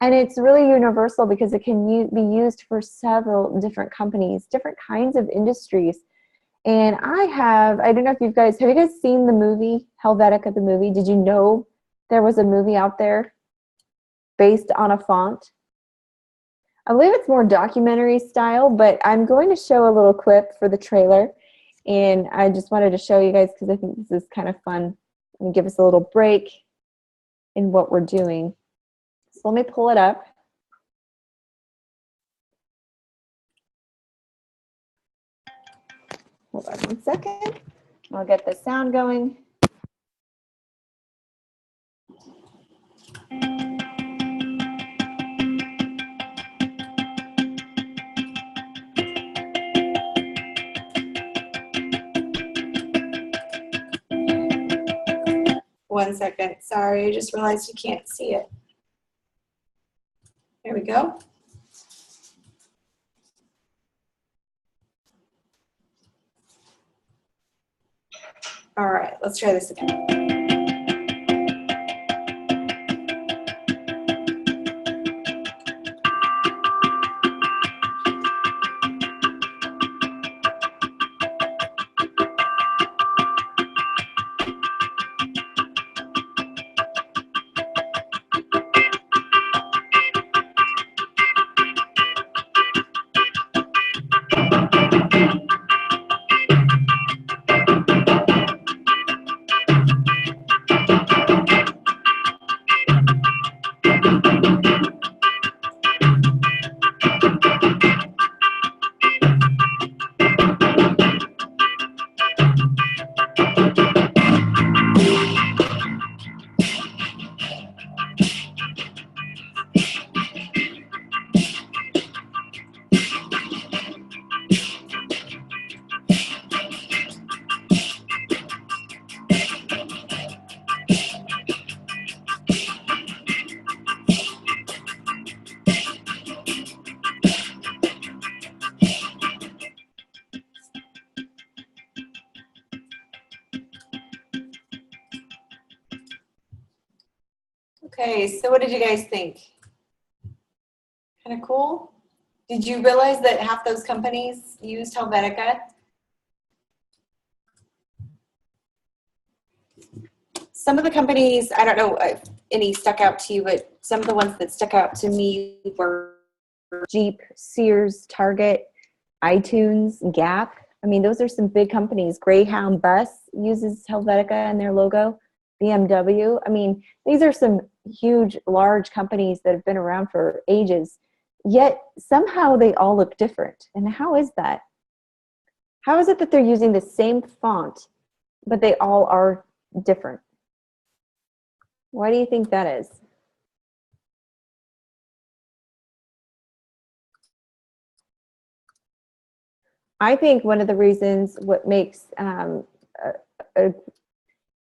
and it's really universal because it can be used for several different companies, different kinds of industries. And I don't know if have you guys seen the movie, Helvetica the movie? Did you know there was a movie out there based on a font? I believe it's more documentary style, but I'm going to show a little clip for the trailer. And I just wanted to show you guys because I think this is kind of fun and give us a little break in what we're doing. So let me pull it up. Hold on 1 second. I'll get the sound going. One second. Sorry, I just realized you can't see it. There we go. All right, let's try this again. Okay, so what did you guys think? Kind of cool? Did you realize that half those companies used Helvetica? Some of the companies, I don't know if any stuck out to you, but some of the ones that stuck out to me were Jeep, Sears, Target, iTunes, Gap. I mean, those are some big companies. Greyhound Bus uses Helvetica in their logo. BMW. I mean, these are some huge, large companies that have been around for ages. Yet somehow they all look different. And how is that? How is it that they're using the same font, but they all are different? Why do you think that is? I think one of the reasons what makes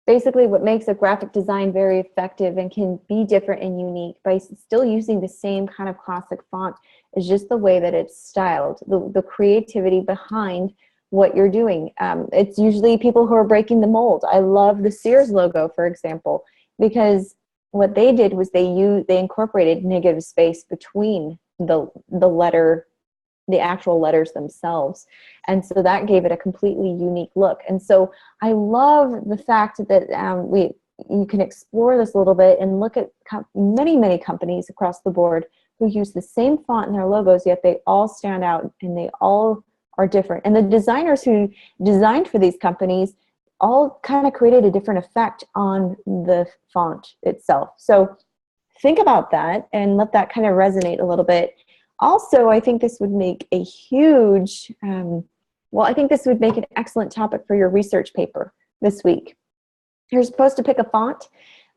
basically what makes a graphic design very effective and can be different and unique by still using the same kind of classic font is just the way that it's styled, the creativity behind what you're doing. It's usually people who are breaking the mold. I love the Sears logo, for example, because what they did was they incorporated negative space between the actual letters themselves. And so that gave it a completely unique look. And so I love the fact that you can explore this a little bit and look at many companies across the board who use the same font in their logos, yet they all stand out and they all are different. And the designers who designed for these companies all kind of created a different effect on the font itself. So think about that and let that kind of resonate a little bit. Also, I think this would make a huge, I think this would make an excellent topic for your research paper this week. You're supposed to pick a font.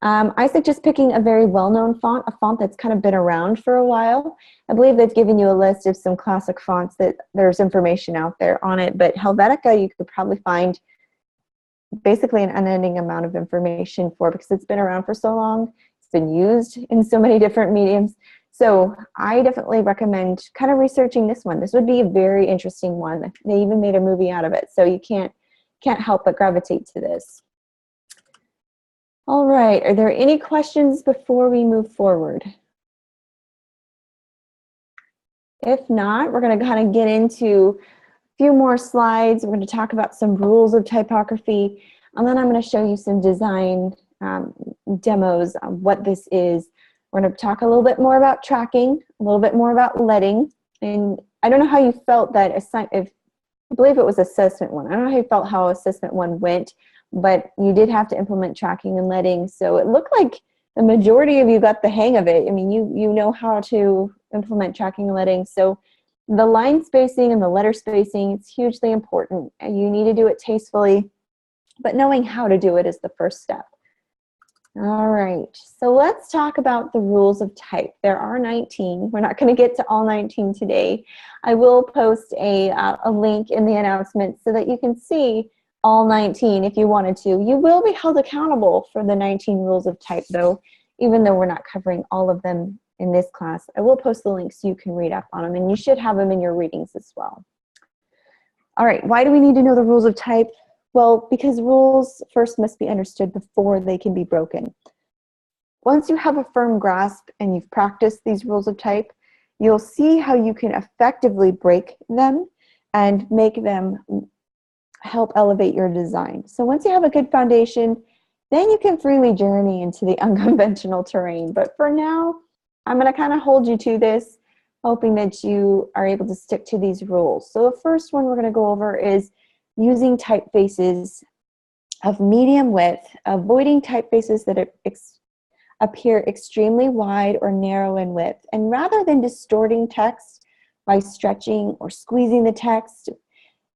I suggest picking a very well-known font, a font that's kind of been around for a while. I believe they've given you a list of some classic fonts that there's information out there on it, but Helvetica you could probably find basically an unending amount of information for because it's been around for so long. It's been used in so many different mediums. So I definitely recommend kind of researching this one. This would be a very interesting one. They even made a movie out of it, so you can't help but gravitate to this. All right, are there any questions before we move forward? If not, we're going to kind of get into a few more slides. We're going to talk about some rules of typography, and then I'm going to show you some design demos of what this is. We're going to talk a little bit more about tracking, a little bit more about leading, and I don't know how you felt that I believe it was assessment one. I don't know how you felt how assessment one went, but you did have to implement tracking and leading, so it looked like the majority of you got the hang of it. I mean, you know how to implement tracking and leading, so the line spacing and the letter spacing, it's hugely important, and you need to do it tastefully, but knowing how to do it is the first step. All right, so let's talk about the rules of type. There are 19. We're not going to get to all 19 today. I will post a link in the announcement so that you can see all 19 if you wanted to. You will be held accountable for the 19 rules of type, though, even though we're not covering all of them in this class. I will post the links so you can read up on them, and you should have them in your readings as well. All right, why do we need to know the rules of type? Well, because rules first must be understood before they can be broken. Once you have a firm grasp and you've practiced these rules of type, you'll see how you can effectively break them and make them help elevate your design. So once you have a good foundation, then you can freely journey into the unconventional terrain. But for now, I'm going to kind of hold you to this, hoping that you are able to stick to these rules. So the first one we're going to go over is using typefaces of medium width, avoiding typefaces that appear extremely wide or narrow in width. And rather than distorting text by stretching or squeezing the text,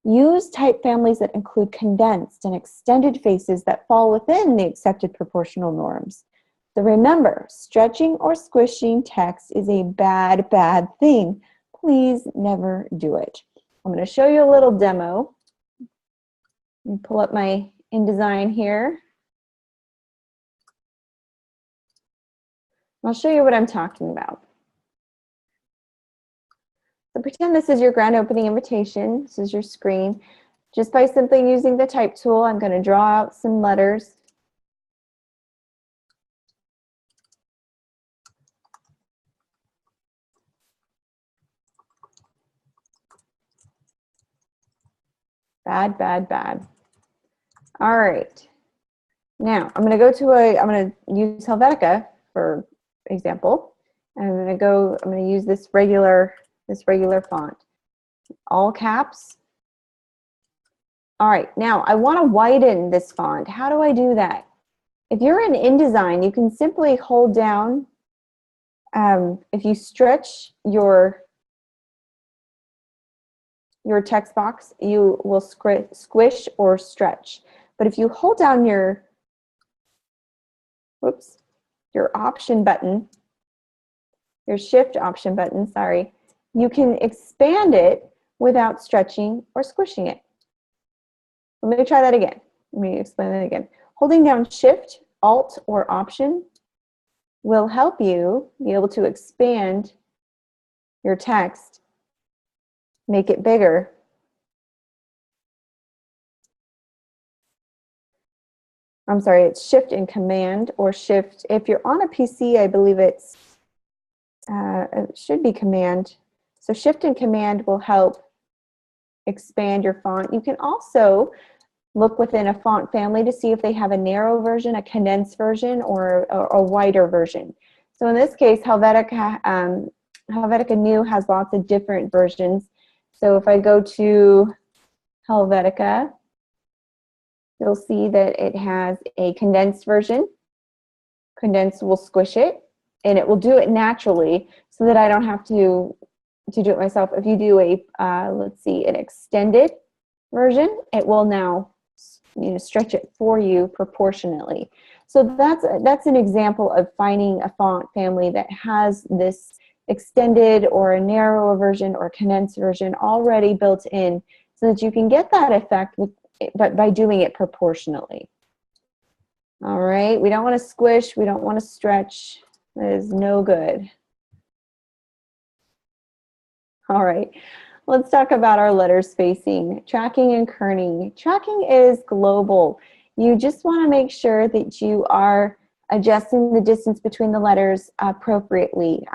use type families that include condensed and extended faces that fall within the accepted proportional norms. So remember, stretching or squishing text is a bad thing. Please never do it. I'm going to show you a little demo. Let me pull up my InDesign here. I'll show you what I'm talking about. So pretend this is your grand opening invitation. This is your screen. Just by simply using the type tool, I'm going to draw out some letters. Bad, bad, bad. All right. Now I'm going to use Helvetica for example. I'm going to use this regular font. All caps. All right, now I want to widen this font. How do I do that? If you're in InDesign, you can simply hold down, if you stretch your text box, you will squish or stretch. But if you hold down your option button, your shift option button, sorry, you can expand it without stretching or squishing it. Let me try that again. Let me explain that again. Holding down Shift, Alt, or Option will help you be able to expand your text, make it bigger. I'm sorry, it's Shift and Command, or Shift. If you're on a PC, I believe it should be Command. So Shift and Command will help expand your font. You can also look within a font family to see if they have a narrow version, a condensed version, or a wider version. So in this case, Helvetica Neue has lots of different versions. So if I go to Helvetica, you'll see that it has a condensed version. Condensed will squish it, and it will do it naturally so that I don't have to do it myself. If you do let's see, an extended version, it will now stretch it for you proportionately. So that's an example of finding a font family that has this extended or a narrower version or condensed version already built in, so that you can get that effect but by doing it proportionally. All right, we don't want to squish, we don't want to stretch. That is no good. All right, let's talk about our letter spacing, tracking and kerning. Tracking is global. You just want to make sure that you are adjusting the distance between the letters appropriately.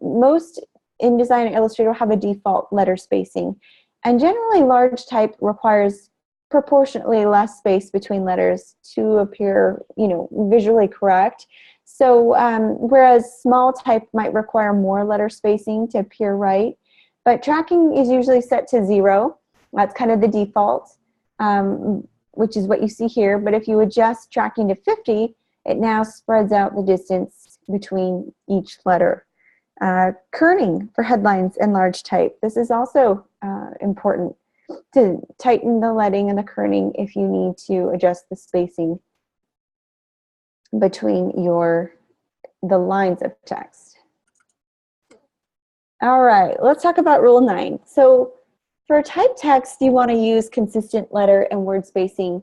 Most InDesign and Illustrator have a default letter spacing, and generally large type requires proportionately less space between letters to appear, visually correct. So whereas small type might require more letter spacing to appear right, but tracking is usually set to 0. That's kind of the default, which is what you see here. But if you adjust tracking to 50, it now spreads out the distance between each letter. Kerning for headlines and large type. This is also important to tighten the leading and the kerning if you need to adjust the spacing between the lines of text. All right, let's talk about Rule 9. So for typed text, you want to use consistent letter and word spacing,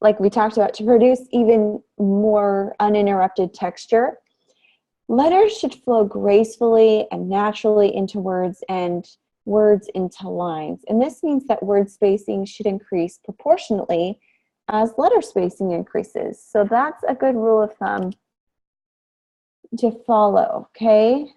like we talked about, to produce even more uninterrupted texture. Letters should flow gracefully and naturally into words and words into lines. And this means that word spacing should increase proportionately as letter spacing increases. So that's a good rule of thumb to follow, okay?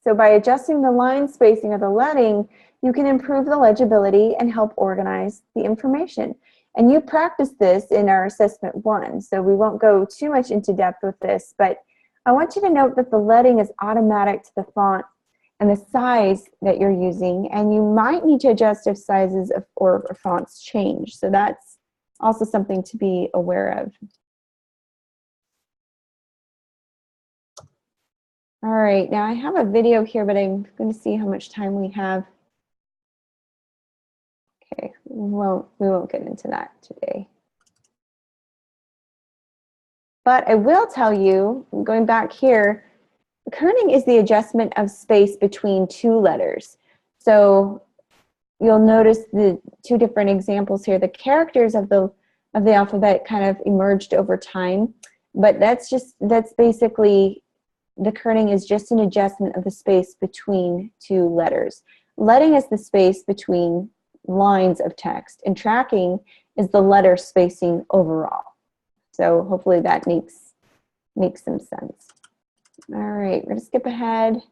So by adjusting the line spacing or the leading, you can improve the legibility and help organize the information. And you practiced this in our assessment 1, so we won't go too much into depth with this, but I want you to note that the leading is automatic to the font and the size that you're using, and you might need to adjust if sizes or fonts change. So that's also something to be aware of. All right, now I have a video here, but I'm going to see how much time we have. Okay, we won't get into that today. But I will tell you, going back here, kerning is the adjustment of space between 2 letters. So you'll notice the 2 different examples here. The characters of the alphabet kind of emerged over time, but that's basically, the kerning is just an adjustment of the space between 2 letters. Leading is the space between lines of text, and tracking is the letter spacing overall. So hopefully that makes some sense. All right, we're going to skip ahead.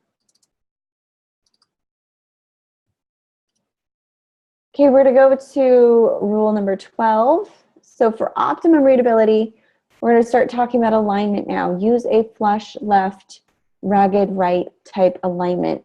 Okay, we're going to go to rule number 12. So for optimum readability, we're going to start talking about alignment now. Use a flush left, ragged right type alignment.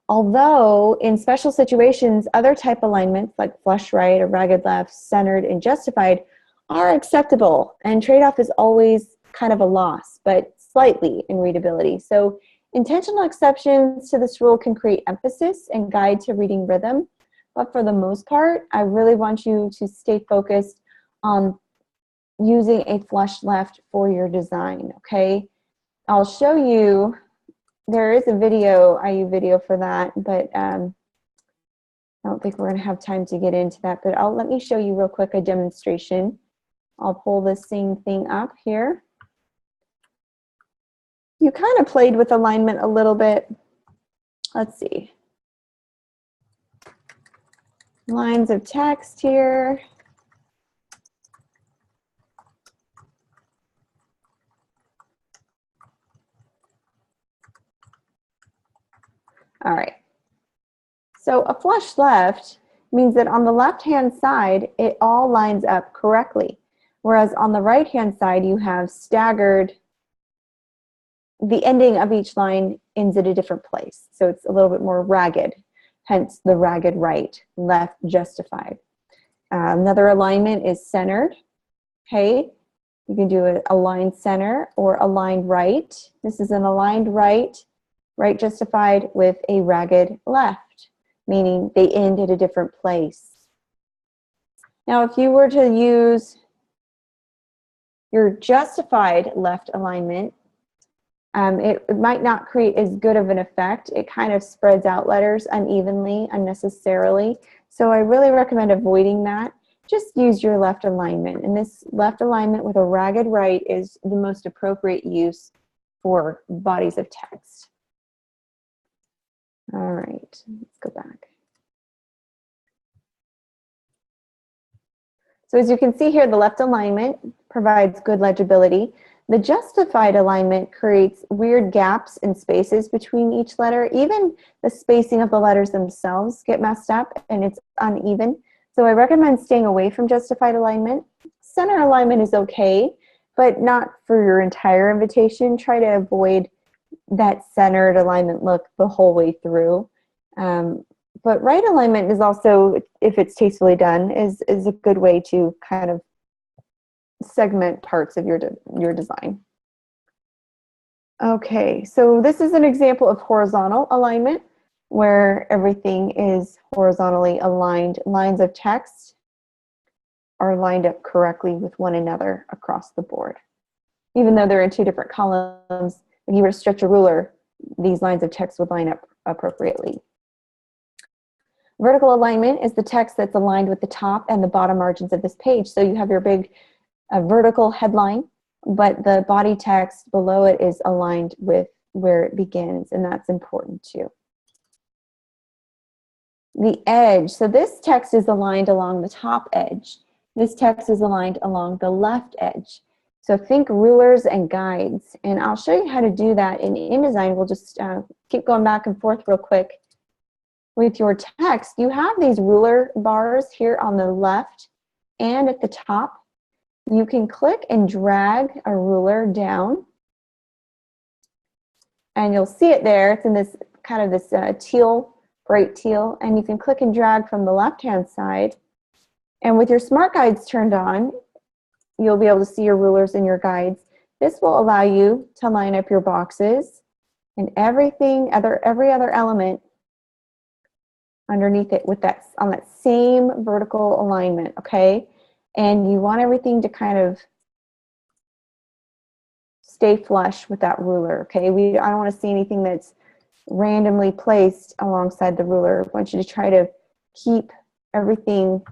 Although in special situations, other type alignments like flush right or ragged left, centered, and justified are acceptable, and trade-off is always kind of a loss, but slightly in readability. So intentional exceptions to this rule can create emphasis and guide to reading rhythm, but for the most part, I really want you to stay focused on using a flush left for your design, okay? I'll show you, there is a video, IU video for that, but I don't think we're gonna have time to get into that, but let me show you real quick a demonstration. I'll pull this same thing up here. You kind of played with alignment a little bit. Let's see. Lines of text here. All right. So a flush left means that on the left-hand side, it all lines up correctly. Whereas on the right-hand side, you have staggered, the ending of each line ends at a different place. So it's a little bit more ragged, hence the ragged right, left justified. Another alignment is centered, okay? You can do an aligned center or aligned right. This is an aligned right, right justified with a ragged left, meaning they end at a different place. Now, if you were to use your justified left alignment, it might not create as good of an effect. It kind of spreads out letters unevenly, unnecessarily. So I really recommend avoiding that. Just use your left alignment. And this left alignment with a ragged right is the most appropriate use for bodies of text. All right, let's go back. So as you can see here, the left alignment provides good legibility. The justified alignment creates weird gaps and spaces between each letter. Even the spacing of the letters themselves get messed up and it's uneven. So I recommend staying away from justified alignment. Center alignment is okay, but not for your entire invitation. Try to avoid that centered alignment look the whole way through. But right alignment is also, if it's tastefully done, is a good way to kind of segment parts of your design. Okay, so this is an example of horizontal alignment where everything is horizontally aligned. Lines of text are lined up correctly with one another across the board. Even though they're in two different columns, if you were to stretch a ruler, these lines of text would line up appropriately. Vertical alignment is the text that's aligned with the top and the bottom margins of this page. So you have your big vertical headline, but the body text below it is aligned with where it begins, and that's important too. The edge, so this text is aligned along the top edge. This text is aligned along the left edge. So think rulers and guides, and I'll show you how to do that in InDesign. We'll just keep going back and forth real quick. With your text, you have these ruler bars here on the left and at the top. You can click and drag a ruler down, and you'll see it there. It's in this kind of this teal, bright teal, and you can click and drag from the left-hand side. And with your smart guides turned on, you'll be able to see your rulers and your guides. This will allow you to line up your boxes and every other element underneath it with that on that same vertical alignment, okay? And you want everything to kind of stay flush with that ruler, okay? I don't want to see anything that's randomly placed alongside the ruler. I want you to try to keep everything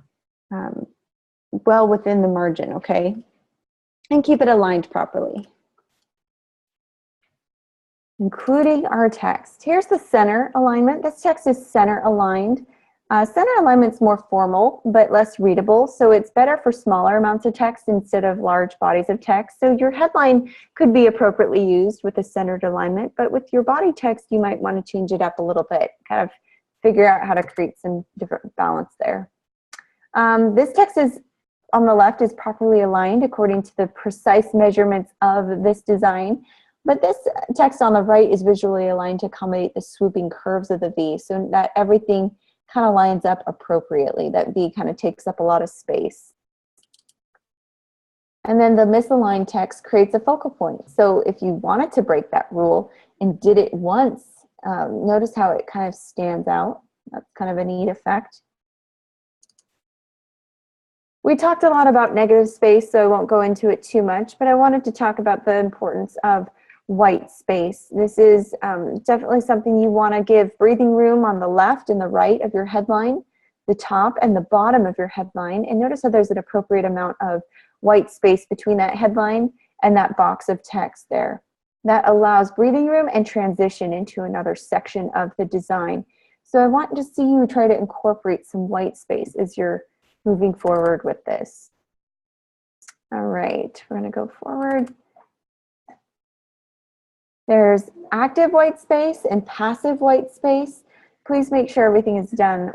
well within the margin, okay? And keep it aligned properly. Including our text. Here's the center alignment. This text is center aligned. Center alignment's more formal, but less readable, so it's better for smaller amounts of text instead of large bodies of text. So your headline could be appropriately used with a centered alignment, but with your body text, you might want to change it up a little bit, kind of figure out how to create some different balance there. This text is on the left is properly aligned according to the precise measurements of this design, but this text on the right is visually aligned to accommodate the swooping curves of the V, so that everything kind of lines up appropriately. That V kind of takes up a lot of space. And then the misaligned text creates a focal point. So if you wanted to break that rule and did it once, notice how it kind of stands out. That's kind of a neat effect. We talked a lot about negative space, so I won't go into it too much, but I wanted to talk about the importance of white space. This is definitely something you want to give breathing room on the left and the right of your headline, the top and the bottom of your headline, and notice how there's an appropriate amount of white space between that headline and that box of text there. That allows breathing room and transition into another section of the design. So I want to see you try to incorporate some white space as you're moving forward with this. All right, we're going to go forward. There's active white space and passive white space. Please make sure everything is done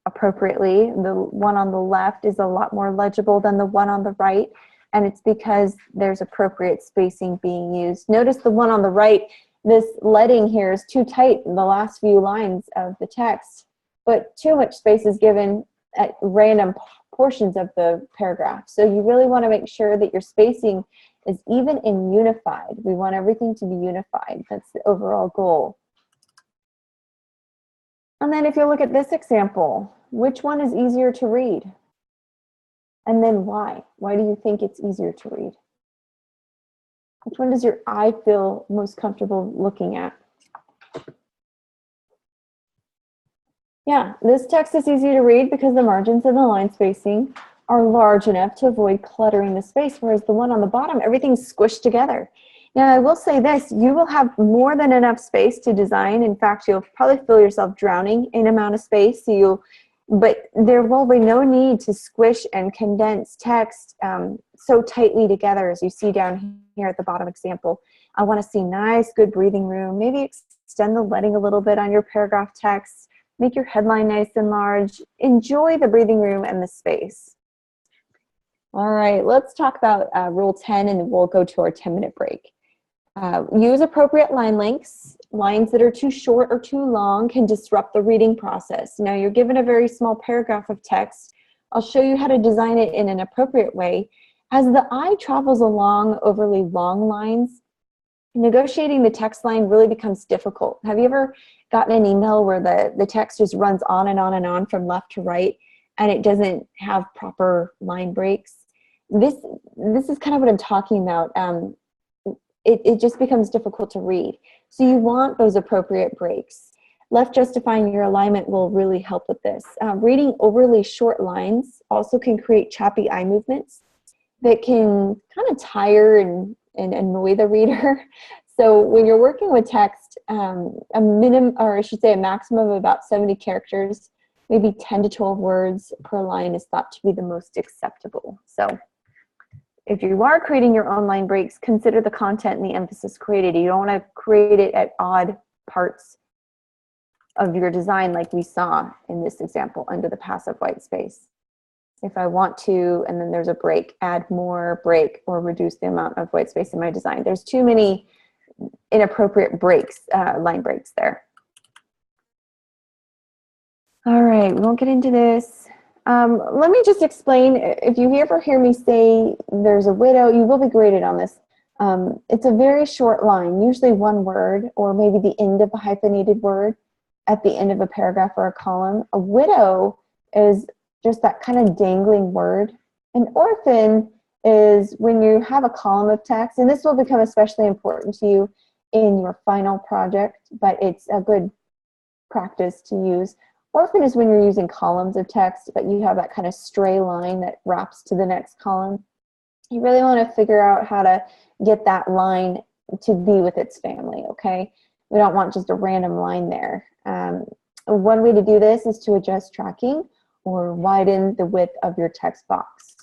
appropriately. The one on the left is a lot more legible than the one on the right, and it's because there's appropriate spacing being used. Notice the one on the right, this leading here is too tight in the last few lines of the text, but too much space is given at random portions of the paragraph. So you really want to make sure that your spacing is even and unified. We want everything to be unified. That's the overall goal. And then if you look at this example, which one is easier to read? And then why? Why do you think it's easier to read? Which one does your eye feel most comfortable looking at? Yeah, this text is easy to read because the margins and the line spacing are large enough to avoid cluttering the space, whereas the one on the bottom, everything's squished together. Now, I will say this, you will have more than enough space to design. In fact, you'll probably feel yourself drowning in amount of space, but there will be no need to squish and condense text so tightly together as you see down here at the bottom example. I want to see nice, good breathing room. Maybe extend the leading a little bit on your paragraph text. Make your headline nice and large. Enjoy the breathing room and the space. All right, let's talk about Rule 10, and we'll go to our 10-minute break. Use appropriate line lengths. Lines that are too short or too long can disrupt the reading process. Now, you're given a very small paragraph of text. I'll show you how to design it in an appropriate way. As the eye travels along overly long lines, negotiating the text line really becomes difficult. Have you ever gotten an email where the text just runs on and on and on from left to right, and it doesn't have proper line breaks? This is kind of what I'm talking about. It just becomes difficult to read. So you want those appropriate breaks. Left justifying your alignment will really help with this. Reading overly short lines also can create choppy eye movements that can kind of tire and annoy the reader. So when you're working with text, a maximum of about 70 characters, maybe 10 to 12 words per line is thought to be the most acceptable. So if you are creating your own line breaks, consider the content and the emphasis created. You don't want to create it at odd parts of your design like we saw in this example under the passive white space. If I want to, and then there's a break, add more break or reduce the amount of white space in my design. There's too many inappropriate breaks, line breaks there. All right, we won't get into this. Let me just explain, if you ever hear me say there's a widow, you will be graded on this. It's a very short line, usually one word, or maybe the end of a hyphenated word at the end of a paragraph or a column. A widow is just that kind of dangling word. An orphan is when you have a column of text, and this will become especially important to you in your final project, but it's a good practice to use. Orphan is when you're using columns of text, but you have that kind of stray line that wraps to the next column. You really want to figure out how to get that line to be with its family, okay? We don't want just a random line there. One way to do this is to adjust tracking or widen the width of your text box.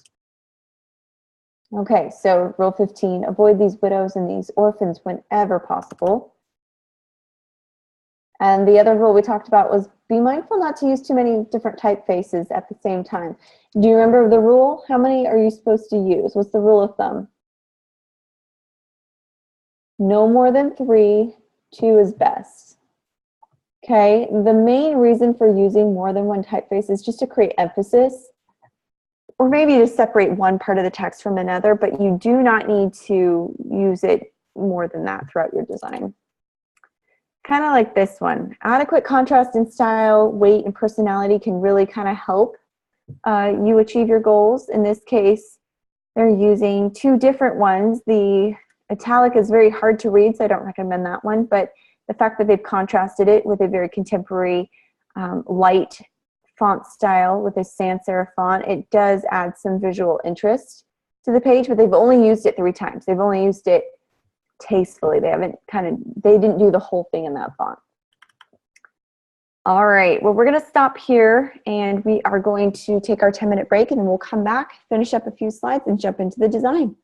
Okay, so Rule 15, avoid these widows and these orphans whenever possible. And the other rule we talked about was be mindful not to use too many different typefaces at the same time. Do you remember the rule? How many are you supposed to use? What's the rule of thumb? No more than 3, 2 is best. Okay, the main reason for using more than one typeface is just to create emphasis, or maybe to separate one part of the text from another, but you do not need to use it more than that throughout your design. Kind of like this one. Adequate contrast in style, weight, and personality can really kind of help you achieve your goals. In this case, they're using 2 different ones. The italic is very hard to read, so I don't recommend that one, but the fact that they've contrasted it with a very contemporary light font style with a sans serif font, it does add some visual interest to the page, but they've only used it 3 times. They've only used it tastefully. They didn't do the whole thing in that font. All right, well, we're going to stop here and we are going to take our 10-minute break and then we'll come back, finish up a few slides and jump into the design.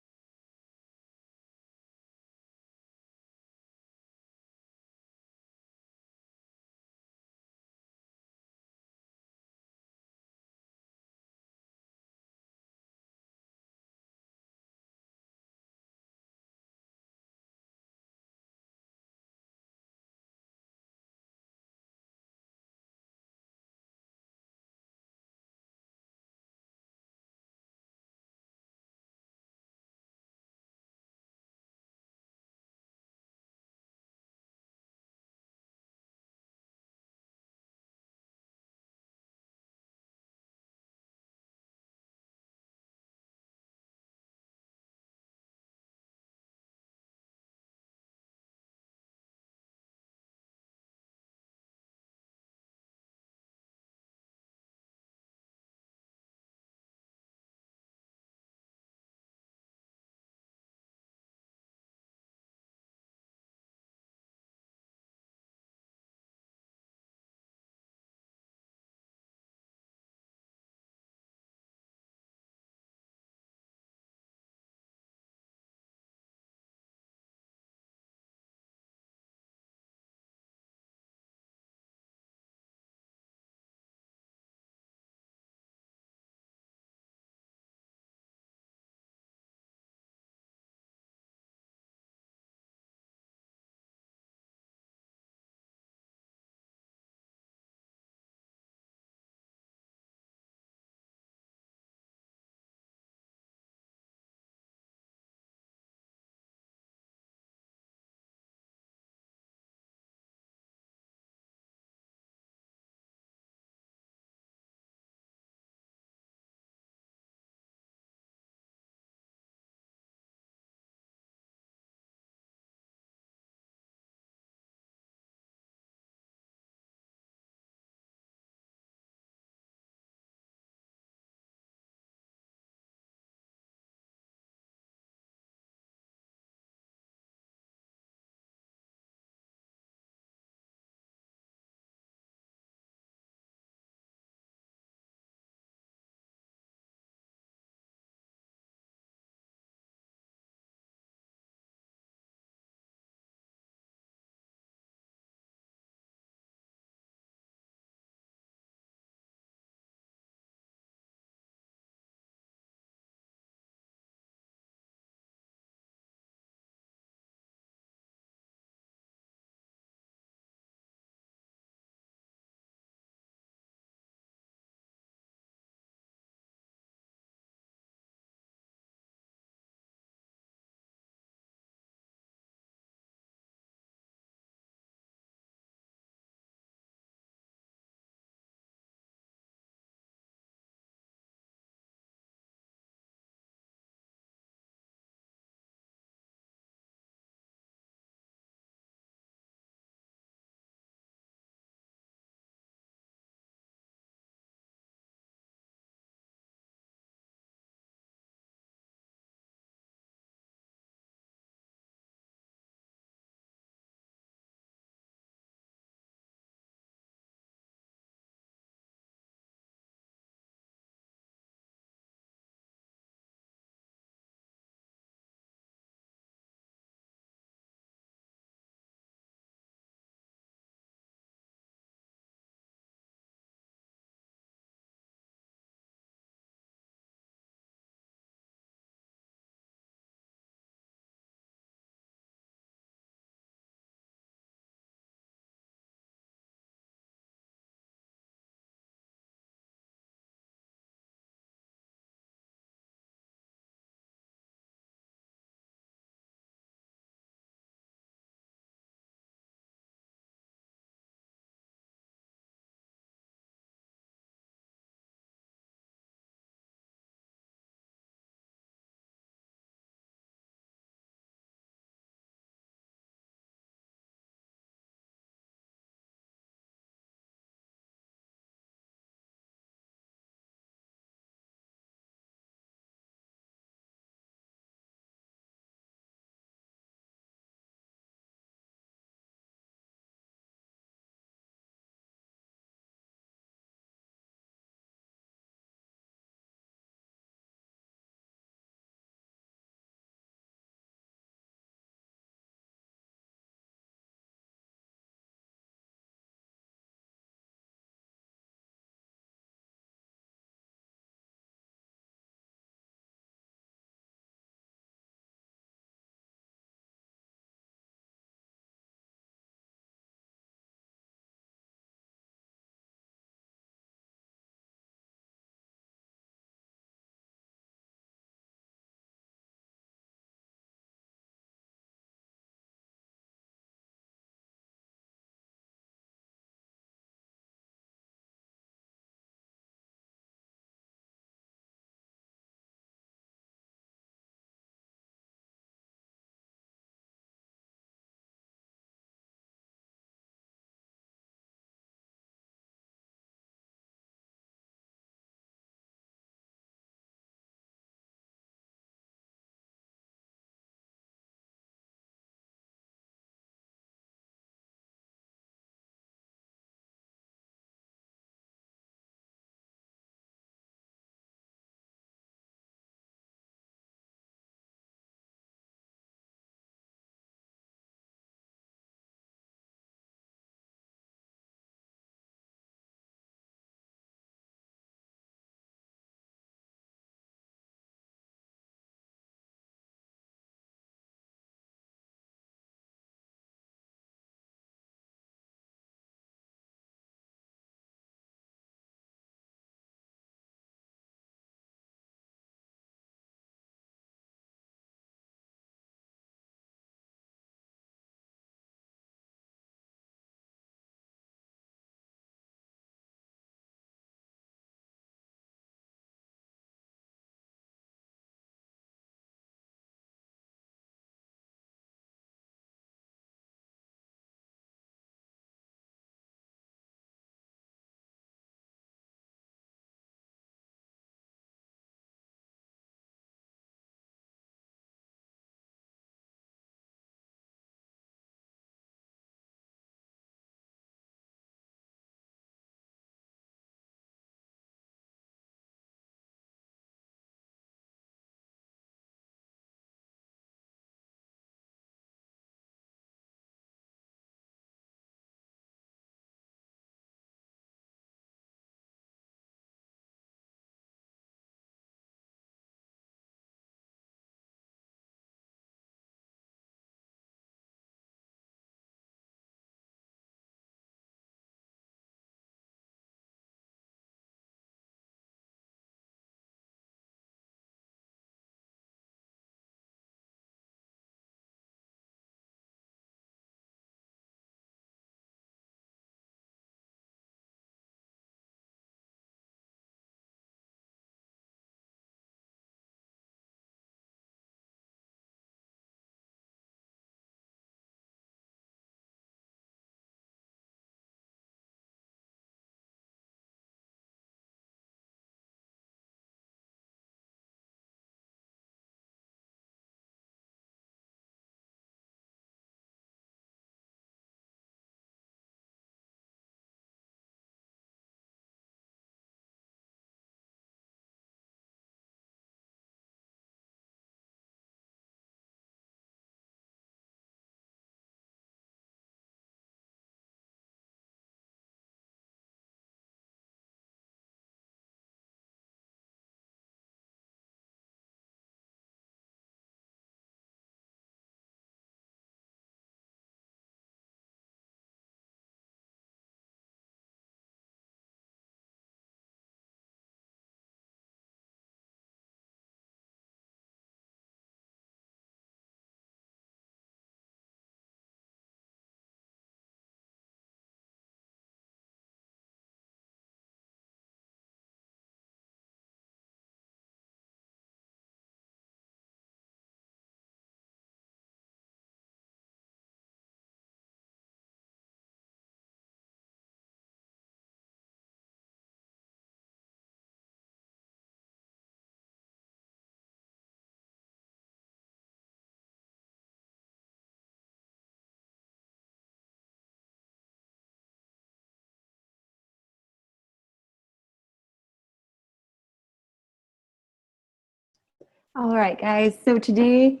All right, guys. So today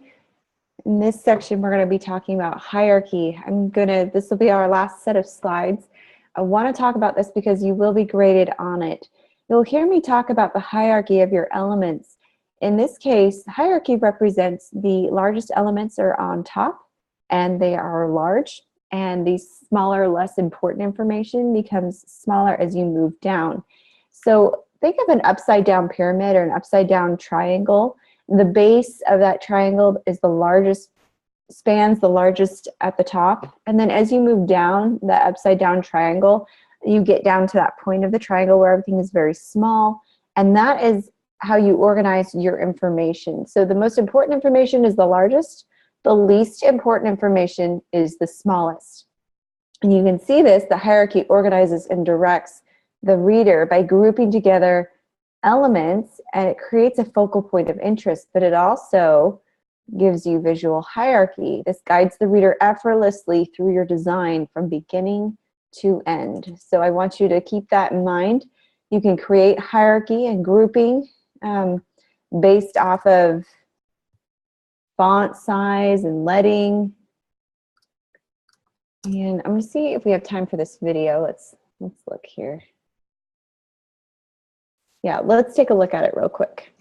in this section, we're going to be talking about hierarchy. This will be our last set of slides. I want to talk about this because you will be graded on it. You'll hear me talk about the hierarchy of your elements. In this case, hierarchy represents the largest elements are on top and they are large, and the smaller, less important information becomes smaller as you move down. So think of an upside down pyramid or an upside down triangle. The base of that triangle is the largest, spans the largest at the top. And then as you move down that upside down triangle, you get down to that point of the triangle where everything is very small. And that is how you organize your information. So the most important information is the largest. The least important information is the smallest. And you can see this, the hierarchy organizes and directs the reader by grouping together elements, and it creates a focal point of interest, but it also gives you visual hierarchy. This guides the reader effortlessly through your design from beginning to end. So I want you to keep that in mind. You can create hierarchy and grouping based off of font size and leading. And I'm going to see if we have time for this video. Let's look here. Yeah, let's take a look at it real quick.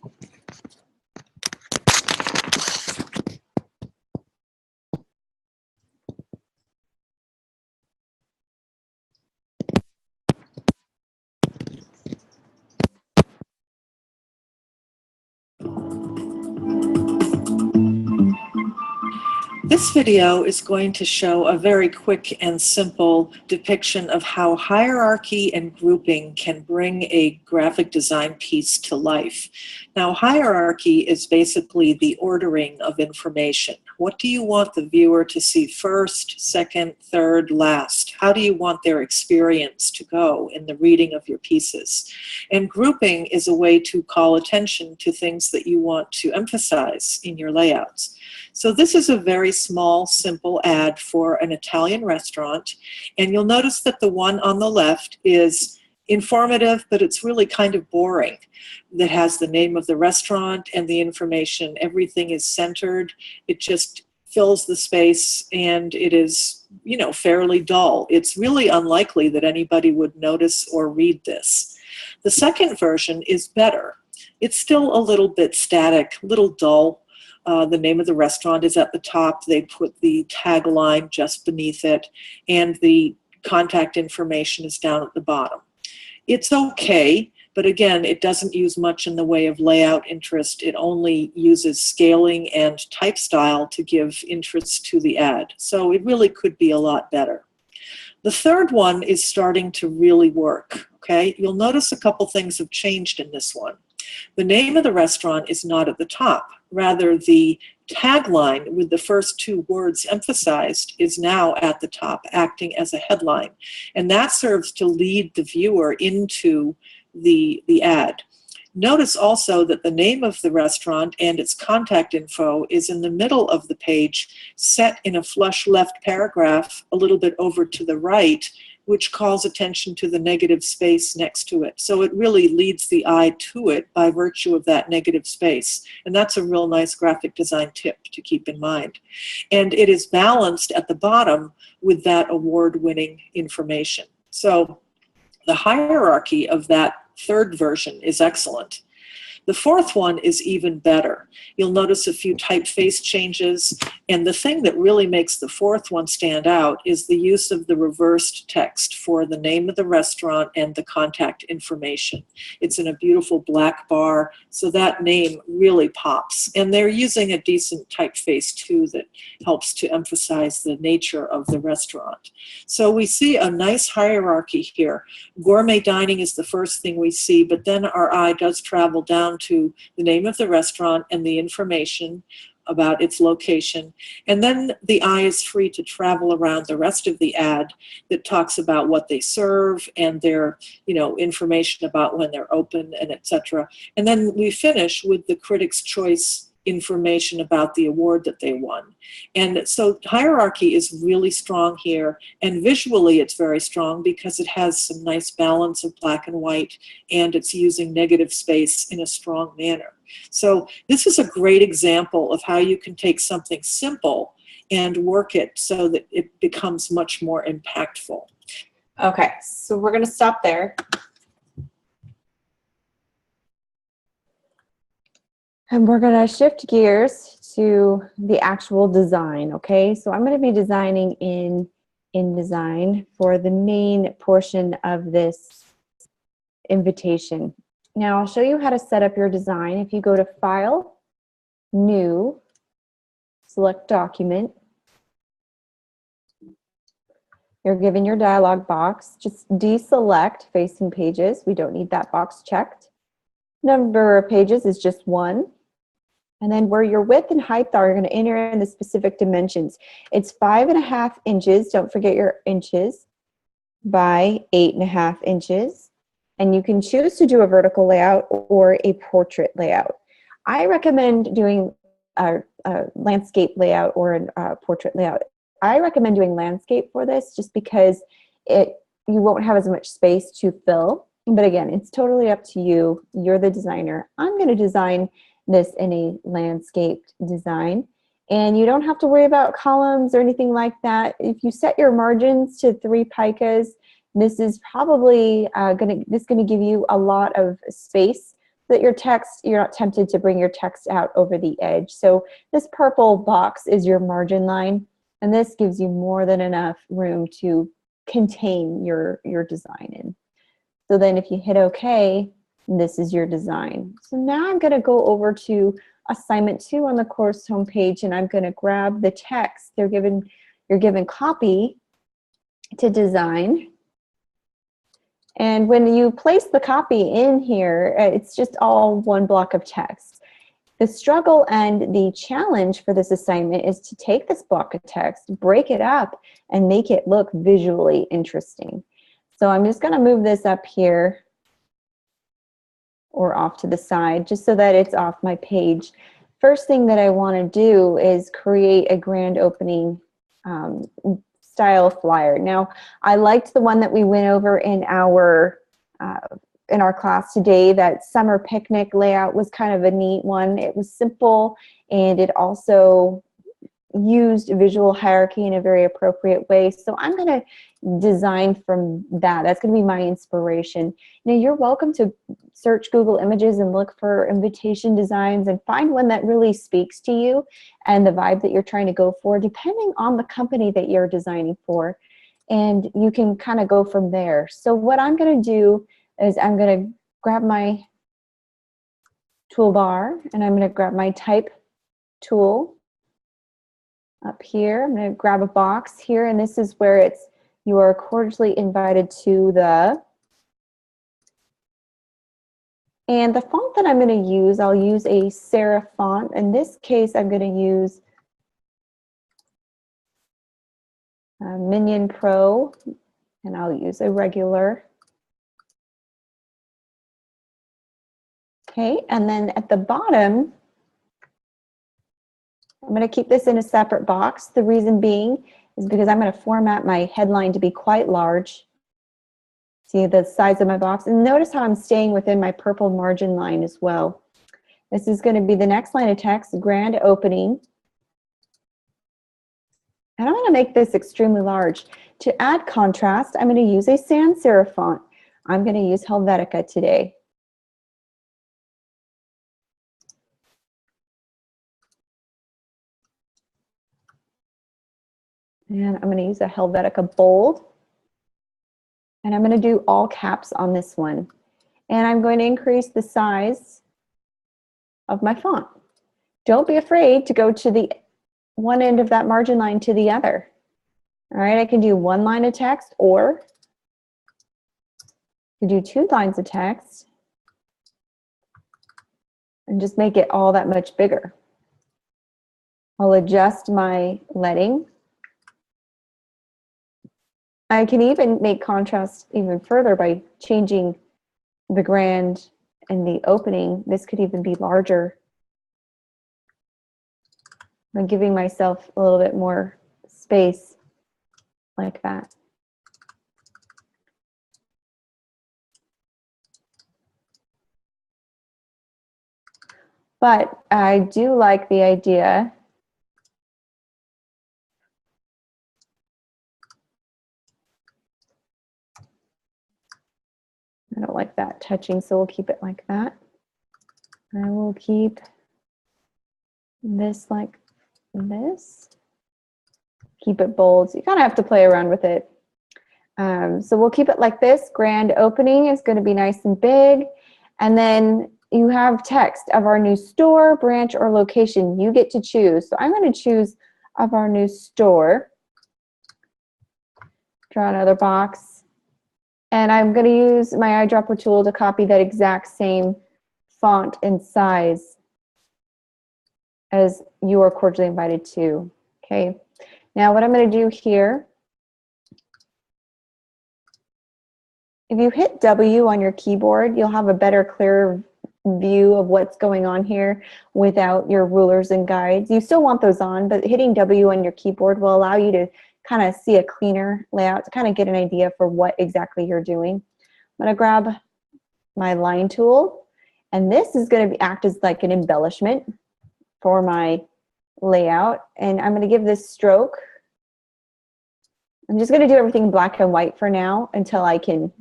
This video is going to show a very quick and simple depiction of how hierarchy and grouping can bring a graphic design piece to life. Now, hierarchy is basically the ordering of information. What do you want the viewer to see first, second, third, last? How do you want their experience to go in the reading of your pieces? And grouping is a way to call attention to things that you want to emphasize in your layouts. So this is a very small, simple ad for an Italian restaurant. And you'll notice that the one on the left is informative, but it's really kind of boring. That has the name of the restaurant and the information. Everything is centered. It just fills the space, and it is, fairly dull. It's really unlikely that anybody would notice or read this. The second version is better. It's still a little bit static, a little dull. The name of the restaurant is at the top. They put the tagline just beneath it, and the contact information is down at the bottom. It's okay, but again, it doesn't use much in the way of layout interest. It only uses scaling and type style to give interest to the ad. So it really could be a lot better. The third one is starting to really work, okay? You'll notice a couple things have changed in this one. The name of the restaurant is not at the top. Rather, the tagline with the first two words emphasized is now at the top, acting as a headline. And that serves to lead the viewer into the ad. Notice also that the name of the restaurant and its contact info is in the middle of the page, set in a flush left paragraph a little bit over to the right, which calls attention to the negative space next to it. So it really leads the eye to it by virtue of that negative space. And that's a real nice graphic design tip to keep in mind. And it is balanced at the bottom with that award-winning information. So the hierarchy of that third version is excellent. The fourth one is even better. You'll notice a few typeface changes, and the thing that really makes the fourth one stand out is the use of the reversed text for the name of the restaurant and the contact information. It's in a beautiful black bar, so that name really pops. And they're using a decent typeface too that helps to emphasize the nature of the restaurant. So we see a nice hierarchy here. Gourmet dining is the first thing we see, but then our eye does travel down to the name of the restaurant and the information about its location. And then the eye is free to travel around the rest of the ad that talks about what they serve and their, information about when they're open and etc. And then we finish with the Critics' Choice information about the award that they won. And so hierarchy is really strong here, and visually it's very strong because it has some nice balance of black and white, and it's using negative space in a strong manner. So this is a great example of how you can take something simple and work it so that it becomes much more impactful. Okay, so we're going to stop there. And we're going to shift gears to the actual design, okay? So I'm going to be designing in InDesign for the main portion of this invitation. Now I'll show you how to set up your design. If you go to File, New, select Document, you're given your dialog box. Just deselect Facing Pages. We don't need that box checked. Number of pages is just 1. And then where your width and height are, you're going to enter in the specific dimensions. It's 5.5 inches, don't forget your inches, by 8.5 inches. And you can choose to do a vertical layout or a portrait layout. I recommend doing a landscape layout or a portrait layout. I recommend doing landscape for this just because you won't have as much space to fill. But again, it's totally up to you. You're the designer. I'm going to design this in a landscape design. And you don't have to worry about columns or anything like that. If you set your margins to 3 picas, this is probably going to give you a lot of space so that your text, you're not tempted to bring your text out over the edge. So this purple box is your margin line, and this gives you more than enough room to contain your design in. So then if you hit OK, this is your design. So now I'm going to go over to assignment 2 on the course homepage, and I'm going to grab the text. You're given copy to design. And when you place the copy in here, it's just all one block of text. The struggle and the challenge for this assignment is to take this block of text, break it up, and make it look visually interesting. So I'm just going to move this up here or off to the side just so that it's off my page. First thing that I want to do is create a grand opening style flyer. Now, I liked the one that we went over in our class today. That summer picnic layout was kind of a neat one. It was simple, and it also used visual hierarchy in a very appropriate way. So I'm going to design from that. That's going to be my inspiration. Now, you're welcome to search Google Images and look for invitation designs and find one that really speaks to you and the vibe that you're trying to go for, depending on the company that you're designing for. And you can kind of go from there. So what I'm going to do is I'm going to grab my toolbar, and I'm going to grab my type tool up here. I'm going to grab a box here, and this is where you are cordially invited to and the font that I'm going to use, I'll use a serif font. In this case, I'm going to use Minion Pro, and I'll use a regular. Okay, and then at the bottom, I'm going to keep this in a separate box. The reason being is because I'm going to format my headline to be quite large. See the size of my box? And notice how I'm staying within my purple margin line as well. This is going to be the next line of text, grand opening. And I'm going to make this extremely large. To add contrast, I'm going to use a sans serif font. I'm going to use Helvetica today. And I'm going to use a Helvetica bold. And I'm going to do all caps on this one. And I'm going to increase the size of my font. Don't be afraid to go to the one end of that margin line to the other. All right, I can do 1 line of text, or I can do 2 lines of text and just make it all that much bigger. I'll adjust my leading. I can even make contrast even further by changing the grand and the opening. This could even be larger I'm giving myself a little bit more space like that. But I do like the idea I don't like that touching, so we'll keep it like that. I will keep this like this. Keep it bold. So you kind of have to play around with it. So we'll keep it like this. Grand opening is going to be nice and big. And then you have text of our new store, branch, or location. You get to choose. So I'm going to choose of our new store. Draw another box. And I'm going to use my eyedropper tool to copy that exact same font and size as you are cordially invited to. Okay. Now what I'm going to do here, if you hit W on your keyboard, you'll have a better, clearer view of what's going on here without your rulers and guides. You still want those on, but hitting W on your keyboard will allow you to kind of see a cleaner layout, to kind of get an idea for what exactly you're doing. I'm going to grab my line tool, and this is going to act as like an embellishment for my layout. And I'm going to give this stroke. I'm just going to do everything in black and white for now until I can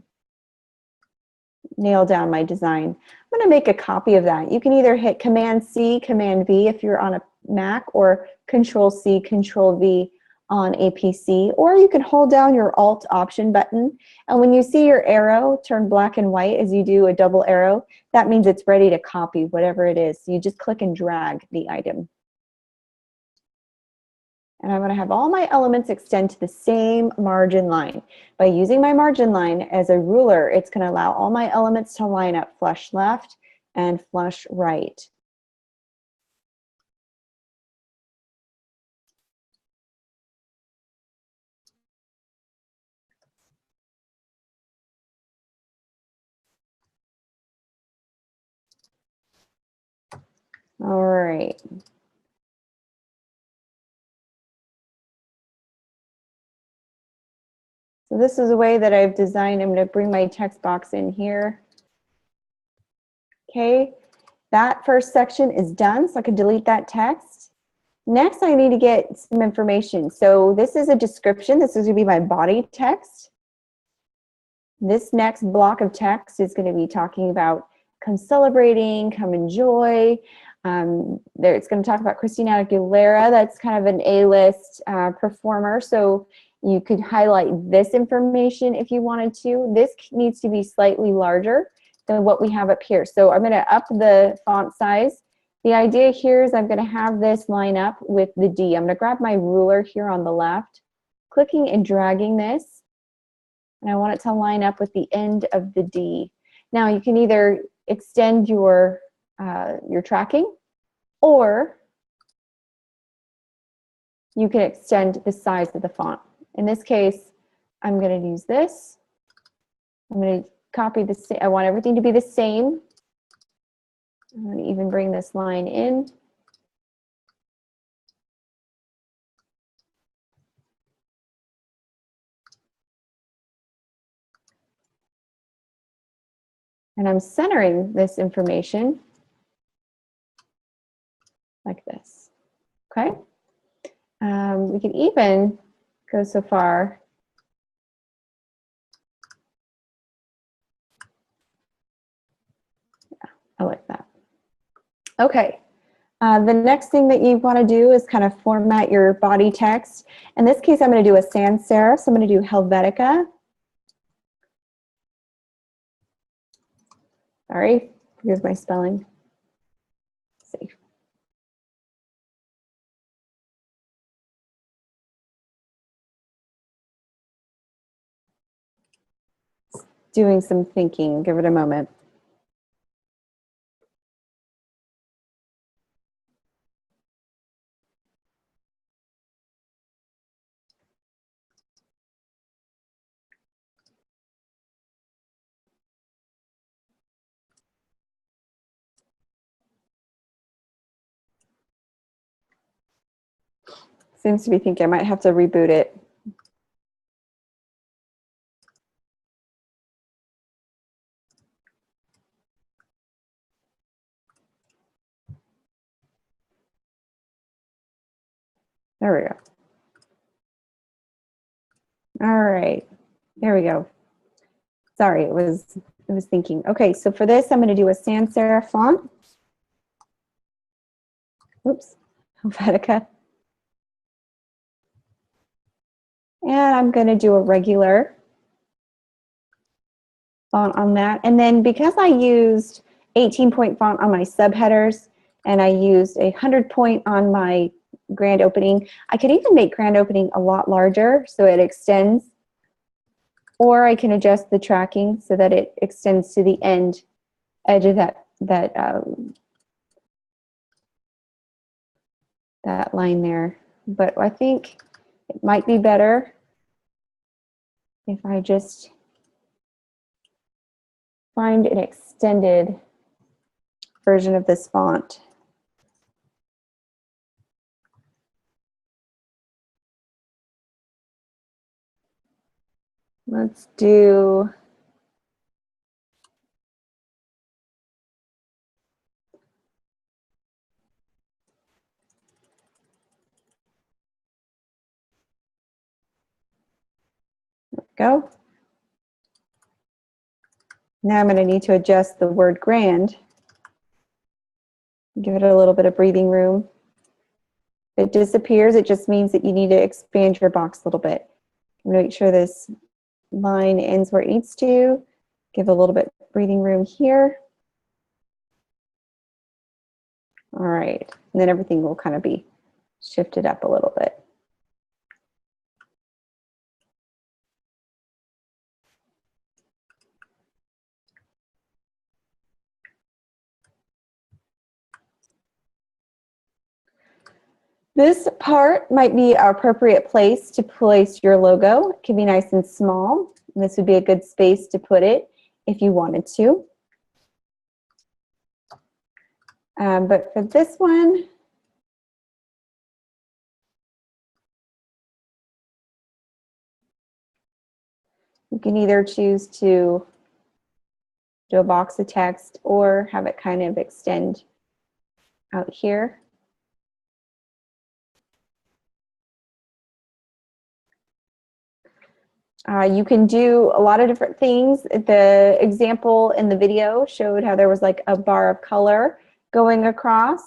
nail down my design. I'm going to make a copy of that. You can either hit Command C, Command V if you're on a Mac, or Control C, Control V on a PC, or you can hold down your Alt Option button, and when you see your arrow turn black and white as you do a double arrow, that means it's ready to copy whatever it is. You just click and drag the item. And I'm going to have all my elements extend to the same margin line. By using my margin line as a ruler, it's going to allow all my elements to line up flush left and flush right. All right. So this is a way that I've designed. I'm going to bring my text box in here. Okay, that first section is done, so I can delete that text. Next, I need to get some information. So this is a description. This is going to be my body text. This next block of text is going to be talking about come celebrating, come enjoy. It's going to talk about Christina Aguilera. That's kind of an A-list performer. So you could highlight this information if you wanted to. This needs to be slightly larger than what we have up here. So I'm going to up the font size. The idea here is I'm going to have this line up with the D. I'm going to grab my ruler here on the left, clicking and dragging this, and I want it to line up with the end of the D. Now you can either extend your tracking, or you can extend the size of the font. In this case, I'm going to use this. I'm going to copy this. I want everything to be the same. I'm going to even bring this line in. And I'm centering this information like this. Okay. We can even go so far. Yeah, I like that. Okay. The next thing that you want to do is kind of format your body text. In this case, I'm going to do a sans serif, so I'm going to do Helvetica. Sorry, here's my spelling. Let's see. Doing some thinking, give it a moment. seems to be thinking I might have to reboot it. There we go. All right, there we go. Sorry, it was thinking. Okay, so for this, I'm going to do a sans serif font. Oops, Helvetica. And I'm going to do a regular font on that. And then because I used 18-point font on my subheaders and I used a 100-point on my grand opening, I could even make grand opening a lot larger so it extends. Or I can adjust the tracking so that it extends to the edge of that line there. But I think it might be better if I just find an extended version of this font. Let's do go. Now I'm going to need to adjust the word grand. Give it a little bit of breathing room. If it disappears, it just means that you need to expand your box a little bit. Make sure this line ends where it needs to. Give a little bit of breathing room here. All right, and then everything will kind of be shifted up a little bit. This part might be an appropriate place to place your logo. It can be nice and small. This would be a good space to put it if you wanted to. But for this one, you can either choose to do a box of text or have it kind of extend out here. You can do a lot of different things. The example in the video showed how there was like a bar of color going across.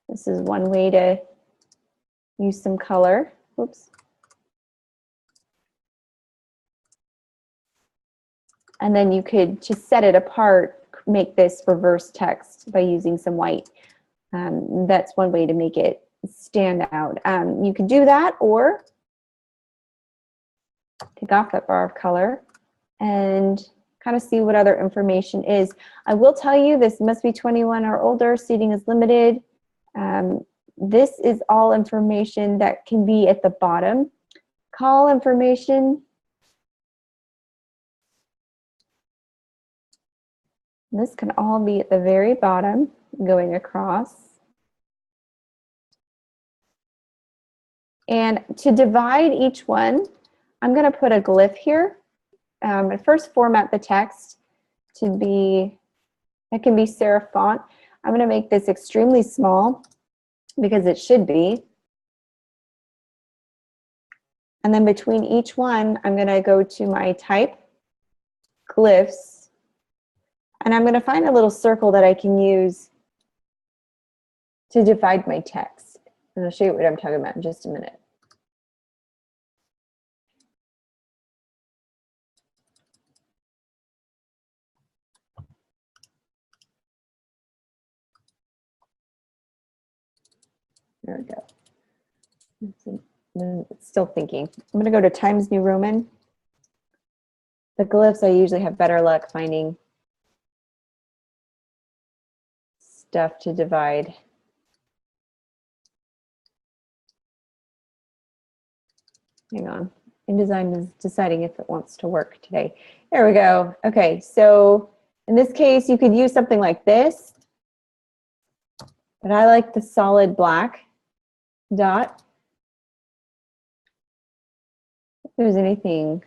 This is one way to use some color. Oops. And then you could, to set it apart, make this reverse text by using some white. That's one way to make it stand out. You can do that, or take off that bar of color and kind of see what other information is. I will tell you, this must be 21 or older, seating is limited. This is all information that can be at the bottom. Call information. This can all be at the very bottom, going across. And to divide each one, I'm going to put a glyph here. First format the text to be, it can be serif font. I'm going to make this extremely small because it should be. And then between each one, I'm going to go to my type, glyphs, and I'm going to find a little circle that I can use to divide my text. And I'll show you what I'm talking about in just a minute. There we go. It's still thinking. I'm going to go to Times New Roman. The glyphs, I usually have better luck finding stuff to divide. Hang on. InDesign is deciding if it wants to work today. There we go. Okay, so in this case, you could use something like this. but I like the solid black dot. If there's anything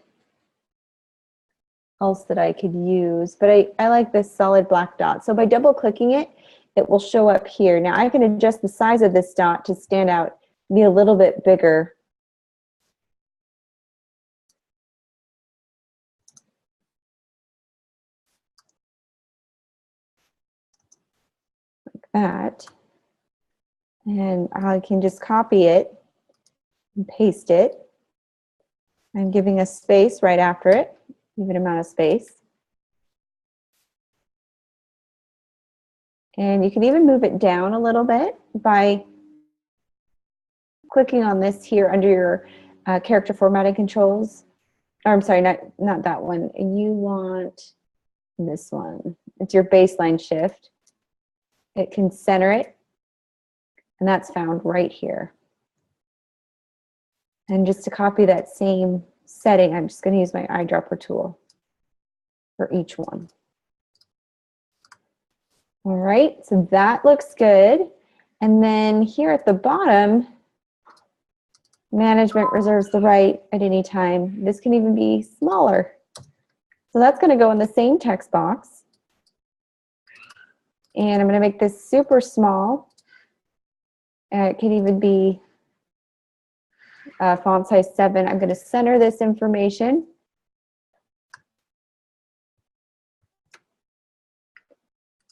else that I could use, but I like this solid black dot. So by double clicking it, it will show up here. Now I can adjust the size of this dot to stand out, be a little bit bigger. Like that. And I can just copy it and paste it. I'm giving a space right after it, even amount of space. And you can even move it down a little bit by clicking on this here under your character formatting controls. Or I'm sorry, not that one. You want this one. It's your baseline shift. It can center it, and that's found right here. And just to copy that same setting, I'm just going to use my eyedropper tool for each one. All right, so that looks good. And then here at the bottom, management reserves the right at any time. This can even be smaller. So that's going to go in the same text box. And I'm going to make this super small. It can even be font size 7. I'm going to center this information.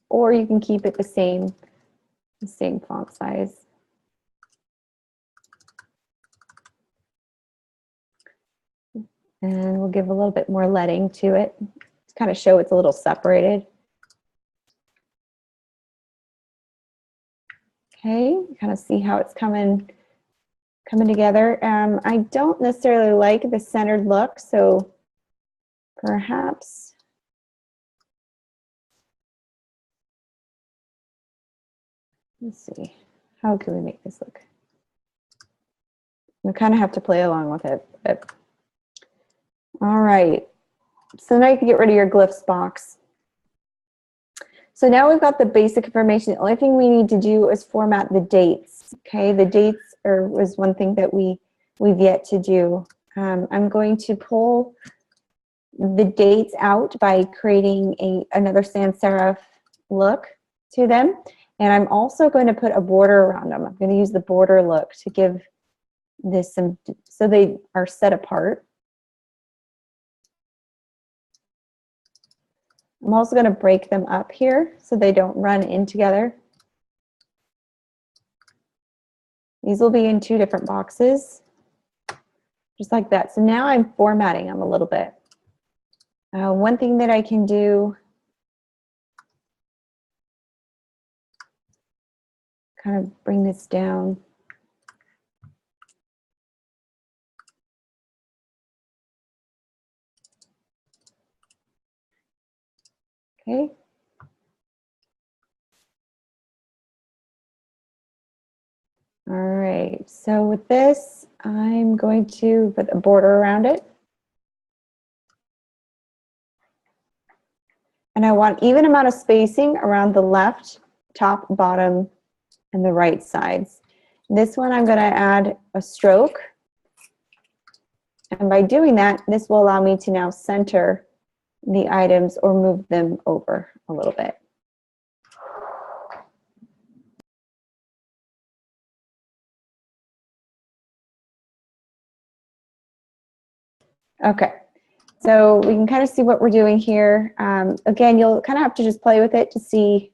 Or you can keep it the same font size. And we'll give a little bit more leading to it to kind of show it's a little separated. Okay, kind of see how it's coming together. I don't necessarily like the centered look, so perhaps let's see, how can we make this look? We kind of have to play along with it. But, all right, so now you can get rid of your glyphs box. So now we've got the basic information. The only thing we need to do is format the dates. Okay, the dates was one thing that we've yet to do. I'm going to pull the dates out by creating another sans serif look to them. And I'm also going to put a border around them. I'm going to use the border look to give this some, so they are set apart. I'm also going to break them up here so they don't run in together. These will be in 2 different boxes, just like that. So now I'm formatting them a little bit. One thing that I can do, kind of bring this down. Okay. All right, so with this, I'm going to put a border around it. And I want even amount of spacing around the left, top, bottom, and the right sides. This one I'm going to add a stroke. And by doing that, this will allow me to now center the items or move them over a little bit. Okay, so we can kind of see what we're doing here. Again, you'll kind of have to just play with it to see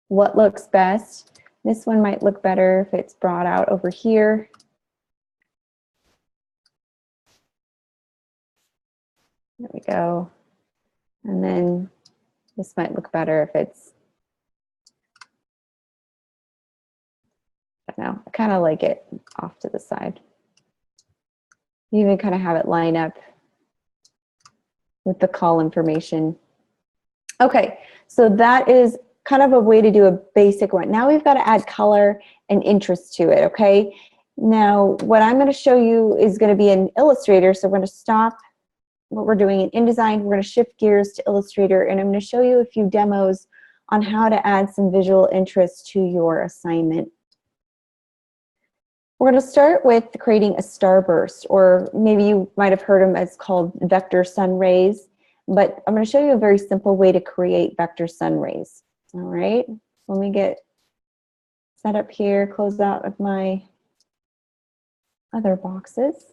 what looks best. This one might look better if it's brought out over here. There we go. And then this might look better if it's, I don't know, I kind of like it off to the side. You even kind of have it line up with the call information. Okay, so that is kind of a way to do a basic one. Now we've got to add color and interest to it, okay? Now, what I'm going to show you is going to be in Illustrator, so we're going to stop what we're doing in InDesign. We're going to shift gears to Illustrator, and I'm going to show you a few demos on how to add some visual interest to your assignment. We're going to start with creating a starburst, or maybe you might have heard them as called vector sun rays, but I'm going to show you a very simple way to create vector sun rays. All right, let me get set up here, close out of my other boxes.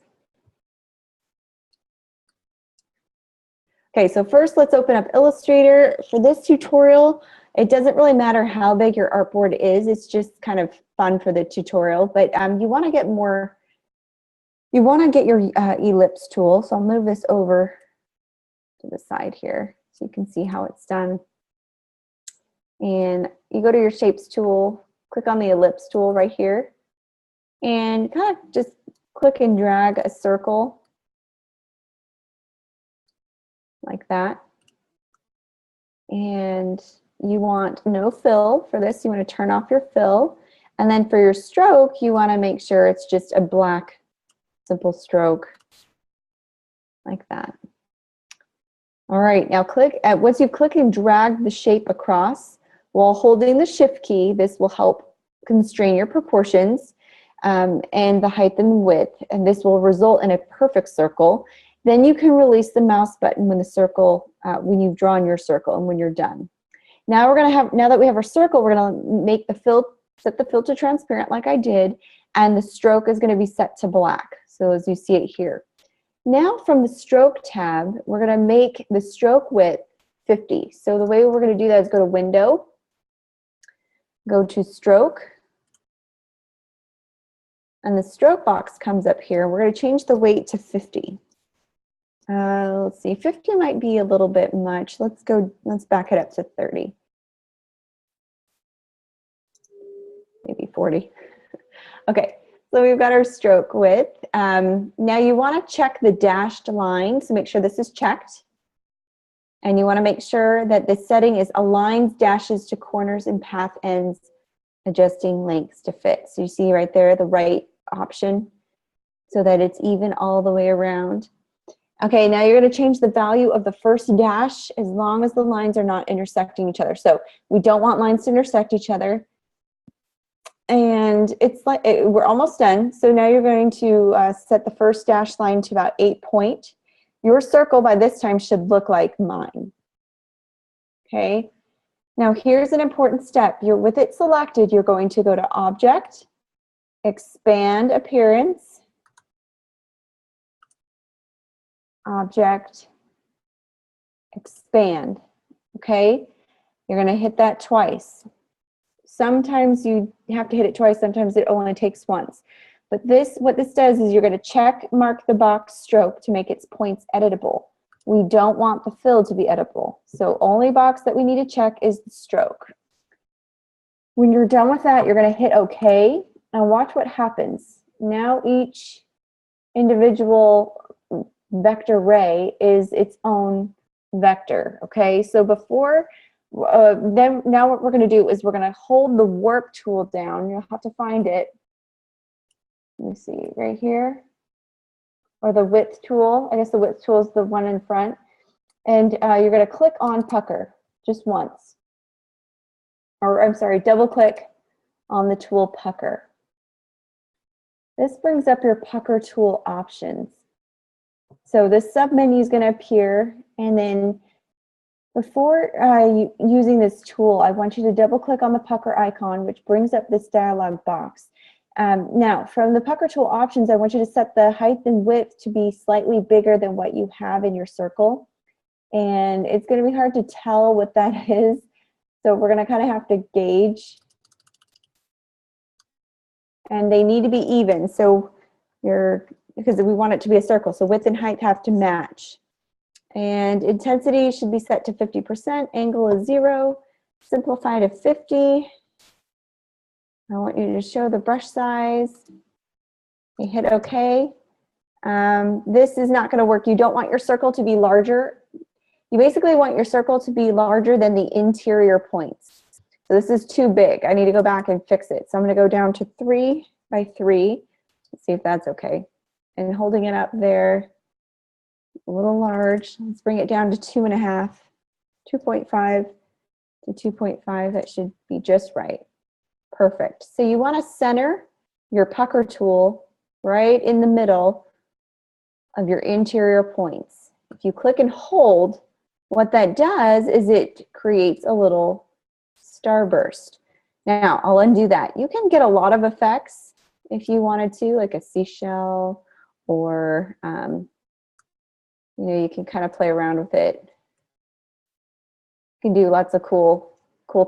Okay, so first let's open up Illustrator. For this tutorial, it doesn't really matter how big your artboard is, it's just kind of fun for the tutorial, but you want to get your ellipse tool. So I'll move this over to the side here so you can see how it's done. And you go to your shapes tool, click on the ellipse tool right here, and kind of just click and drag a circle like that. And you want no fill for this. You want to turn off your fill. And then for your stroke, you want to make sure it's just a black, simple stroke like that. All right, now once you click and drag the shape across while holding the shift key, this will help constrain your proportions and the height and width, and this will result in a perfect circle. Then you can release the mouse button when when you've drawn your circle and when you're done. Now now that we have our circle, we're gonna set the fill to transparent like I did, and the stroke is gonna be set to black. So as you see it here. Now from the stroke tab, we're gonna make the stroke width 50. So the way we're gonna do that is go to Window, go to Stroke, and the stroke box comes up here. We're gonna change the weight to 50. Let's see, 50 might be a little bit much. Let's back it up to 30. Maybe 40. Okay, so we've got our stroke width. Now you want to check the dashed line, so make sure this is checked. And you want to make sure that the setting is aligns dashes to corners and path ends, adjusting lengths to fit. So you see right there the right option so that it's even all the way around. Okay, now you're going to change the value of the first dash as long as the lines are not intersecting each other. So we don't want lines to intersect each other. And it's like we're almost done. So now you're going to set the first dash line to about 8 point. Your circle by this time should look like mine. Okay, now here's an important step. With it selected, you're going to go to Object, Expand Appearance, Object, Expand. Okay, you're going to hit that twice. Sometimes you have to hit it twice, sometimes it only takes once. But what this does is you're going to check mark the box stroke to make its points editable. We don't want the fill to be editable. So only box that we need to check is the stroke. When you're done with that, you're going to hit OK and watch what happens. Now each individual vector ray is its own vector. Okay, so before now what we're going to do is we're going to hold the warp tool down. You'll have to find it. Let me see, right here. Or the width tool. I guess the width tool is the one in front. And you're going to click on pucker just once. Or I'm sorry, double click on the tool pucker. This brings up your pucker tool options. So this submenu is going to appear, and then before using this tool, I want you to double click on the pucker icon, which brings up this dialog box. Now, from the pucker tool options, I want you to set the height and width to be slightly bigger than what you have in your circle. And it's going to be hard to tell what that is. So we're going to kind of have to gauge. And they need to be even. So because we want it to be a circle. So width and height have to match. And intensity should be set to 50%. Angle is 0. Simplify to 50. I want you to show the brush size. You hit OK. This is not going to work. You don't want your circle to be larger. You basically want your circle to be larger than the interior points. So this is too big. I need to go back and fix it. So I'm going to go down to 3 by 3. Let's see if that's okay. And holding it up there, a little large. Let's bring it down to 2.5, 2.5. to 2.5. That should be just right. Perfect. So you want to center your pucker tool right in the middle of your interior points. If you click and hold, what that does is it creates a little starburst. Now, I'll undo that. You can get a lot of effects if you wanted to, like a seashell, or you can kind of play around with it. You can do lots of cool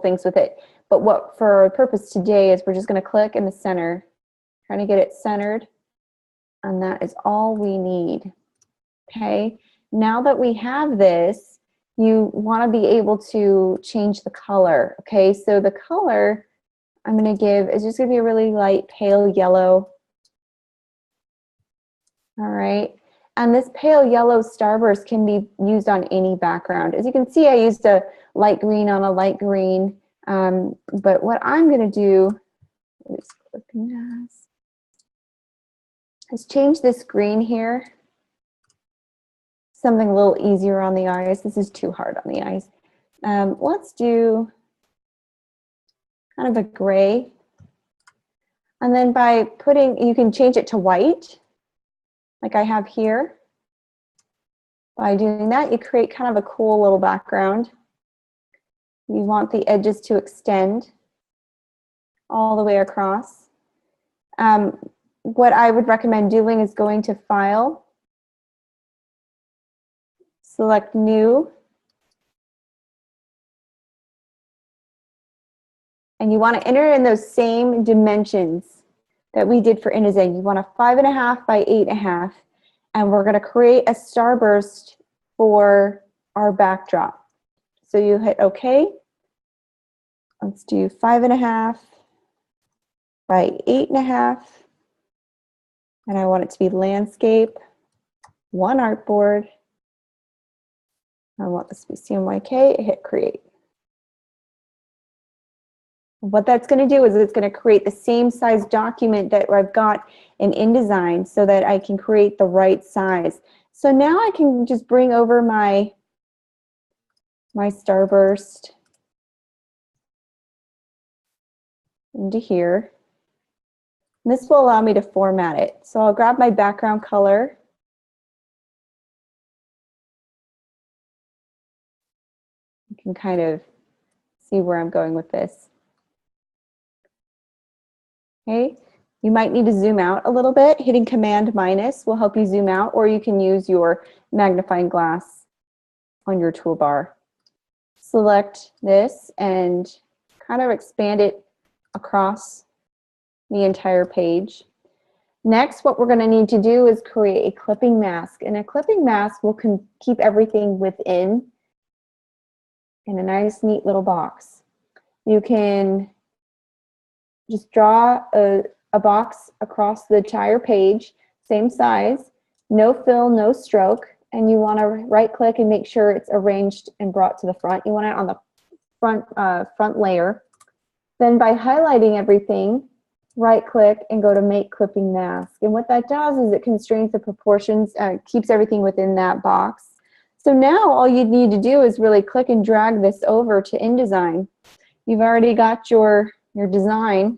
things with it. But what for our purpose today is we're just going to click in the center, trying to get it centered, and that is all we need. Okay, now that we have this, you want to be able to change the color. Okay, so the color I'm going to give is just going to be a really light pale yellow. All right, and this pale yellow starburst can be used on any background. As you can see, I used a light green on a light green, but what I'm going to do is change this green here. Something a little easier on the eyes. This is too hard on the eyes. Let's do kind of a gray. And then by putting, you can change it to white, like I have here. By doing that, you create kind of a cool little background. You want the edges to extend all the way across. What I would recommend doing is going to File, select New, and you want to enter in those same dimensions that we did for InDesign. You want a 5.5 by 8.5, and we're going to create a starburst for our backdrop. So you hit OK. Let's do 5.5 by 8.5, and I want it to be landscape, one artboard. I want this to be CMYK, hit create. What that's going to do is it's going to create the same size document that I've got in InDesign so that I can create the right size. So now I can just bring over my starburst into here. This will allow me to format it. So I'll grab my background color. You can kind of see where I'm going with this. Okay, you might need to zoom out a little bit. Hitting Command minus will help you zoom out, or you can use your magnifying glass on your toolbar. Select this and kind of expand it across the entire page. Next, what we're going to need to do is create a clipping mask, and a clipping mask will keep everything within in a nice, neat little box. You can just draw a box across the entire page, same size, no fill, no stroke, and you want to right click and make sure it's arranged and brought to the front. You want it on the front layer. Then by highlighting everything, right click and go to make clipping mask. And what that does is it constrains the proportions, keeps everything within that box. So now all you need to do is really click and drag this over to InDesign. You've already got your design.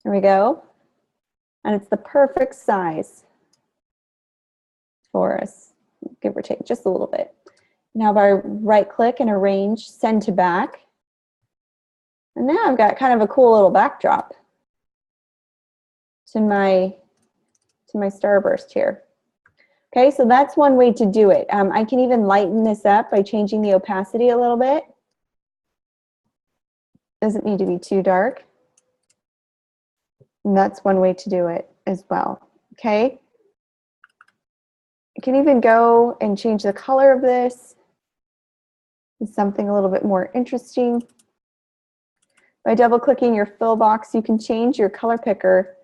There we go. And it's the perfect size for us, give or take just a little bit. Now by right click and arrange, send to back. And now I've got kind of a cool little backdrop to my starburst here. Okay, so that's one way to do it. I can even lighten this up by changing the opacity a little bit. Doesn't need to be too dark. And that's one way to do it as well. Okay. You can even go and change the color of this to something a little bit more interesting. By double clicking your fill box, you can change your color picker.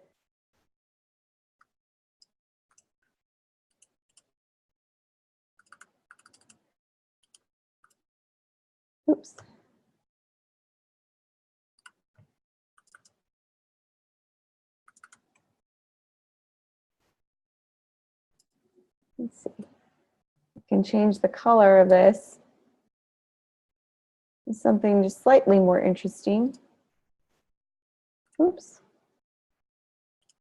Oops. Let's see. You can change the color of this. something just slightly more interesting. Oops.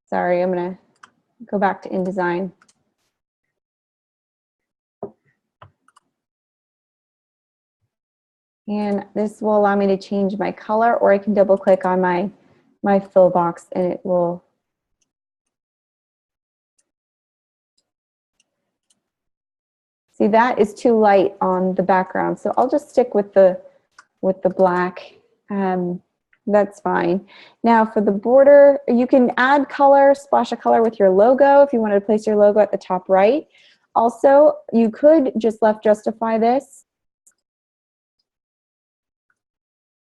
Sorry, I'm going to go back to InDesign. And this will allow me to change my color, or I can double click on my fill box and it will see that is too light on the background. So I'll just stick with the black. That's fine. Now for the border, you can add color, splash a color with your logo if you wanted to place your logo at the top right. Also, you could just left justify this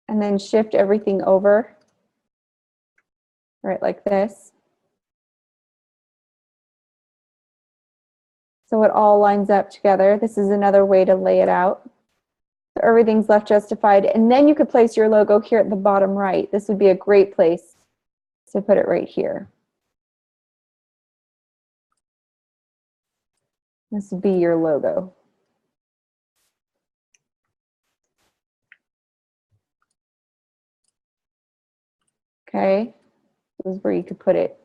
and then shift everything over, right, like this. So it all lines up together. This is another way to lay it out. So everything's left justified. And then you could place your logo here at the bottom right. This would be a great place to put it right here. This would be your logo. Okay, this is where you could put it.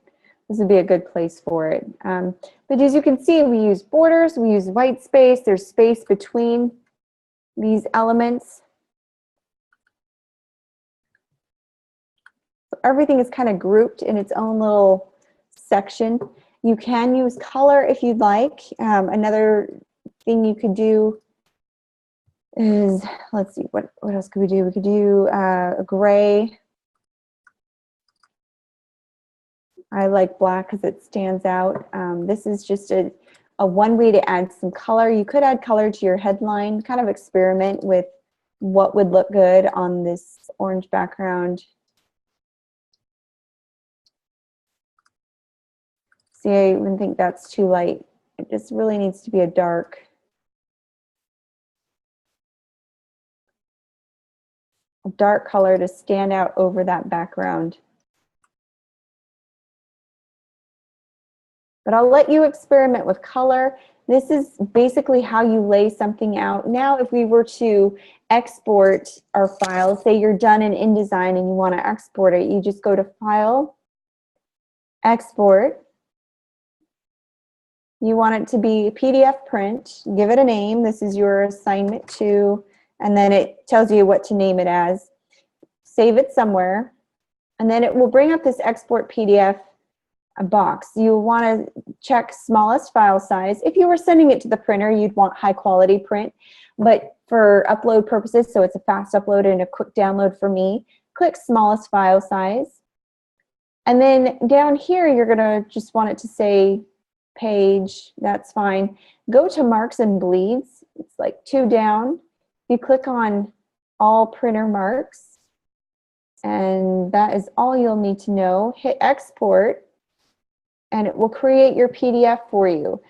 This would be a good place for it. But as you can see, we use borders, we use white space, there's space between these elements. So everything is kind of grouped in its own little section. You can use color if you'd like. Another thing you could do is, let's see, what else could we do? We could do a gray. I like black because it stands out. This is just a one way to add some color. You could add color to your headline, kind of experiment with what would look good on this orange background. See, I even think that's too light. It just really needs to be a dark color to stand out over that background. But I'll let you experiment with color. This is basically how you lay something out. Now, if we were to export our file, say you're done in InDesign and you want to export it, you just go to File, Export. You want it to be PDF print. Give it a name. This is your assignment 2, and then it tells you what to name it as. Save it somewhere, and then it will bring up this Export PDF box. You want to check smallest file size. If you were sending it to the printer, you'd want high quality print, but for upload purposes, so it's a fast upload and a quick download for me, click smallest file size. And then down here, you're going to just want it to say page. That's fine. Go to marks and bleeds. It's like 2 down. You click on all printer marks, and that is all you'll need to know. Hit export, and it will create your PDF for you.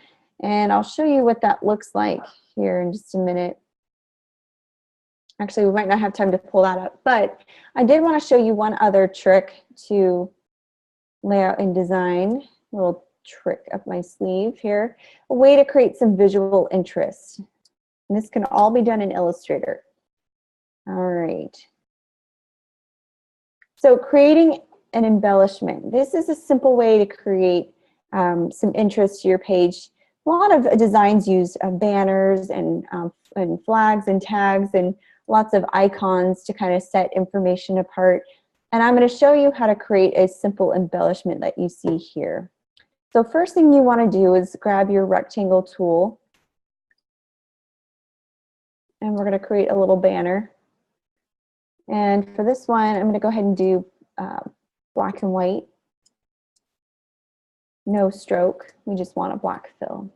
And I'll show you what that looks like here in just a minute. Actually, we might not have time to pull that up, but I did want to show you one other trick to layout InDesign. A little trick up my sleeve here. A way to create some visual interest. And this can all be done in Illustrator. All right. So creating an embellishment. This is a simple way to create some interest to your page. A lot of designs use banners and flags and tags and lots of icons to kind of set information apart. And I'm going to show you how to create a simple embellishment that you see here. So first thing you want to do is grab your rectangle tool. And we're going to create a little banner. And for this one, I'm going to go ahead and do black and white. No stroke. We just want a black fill.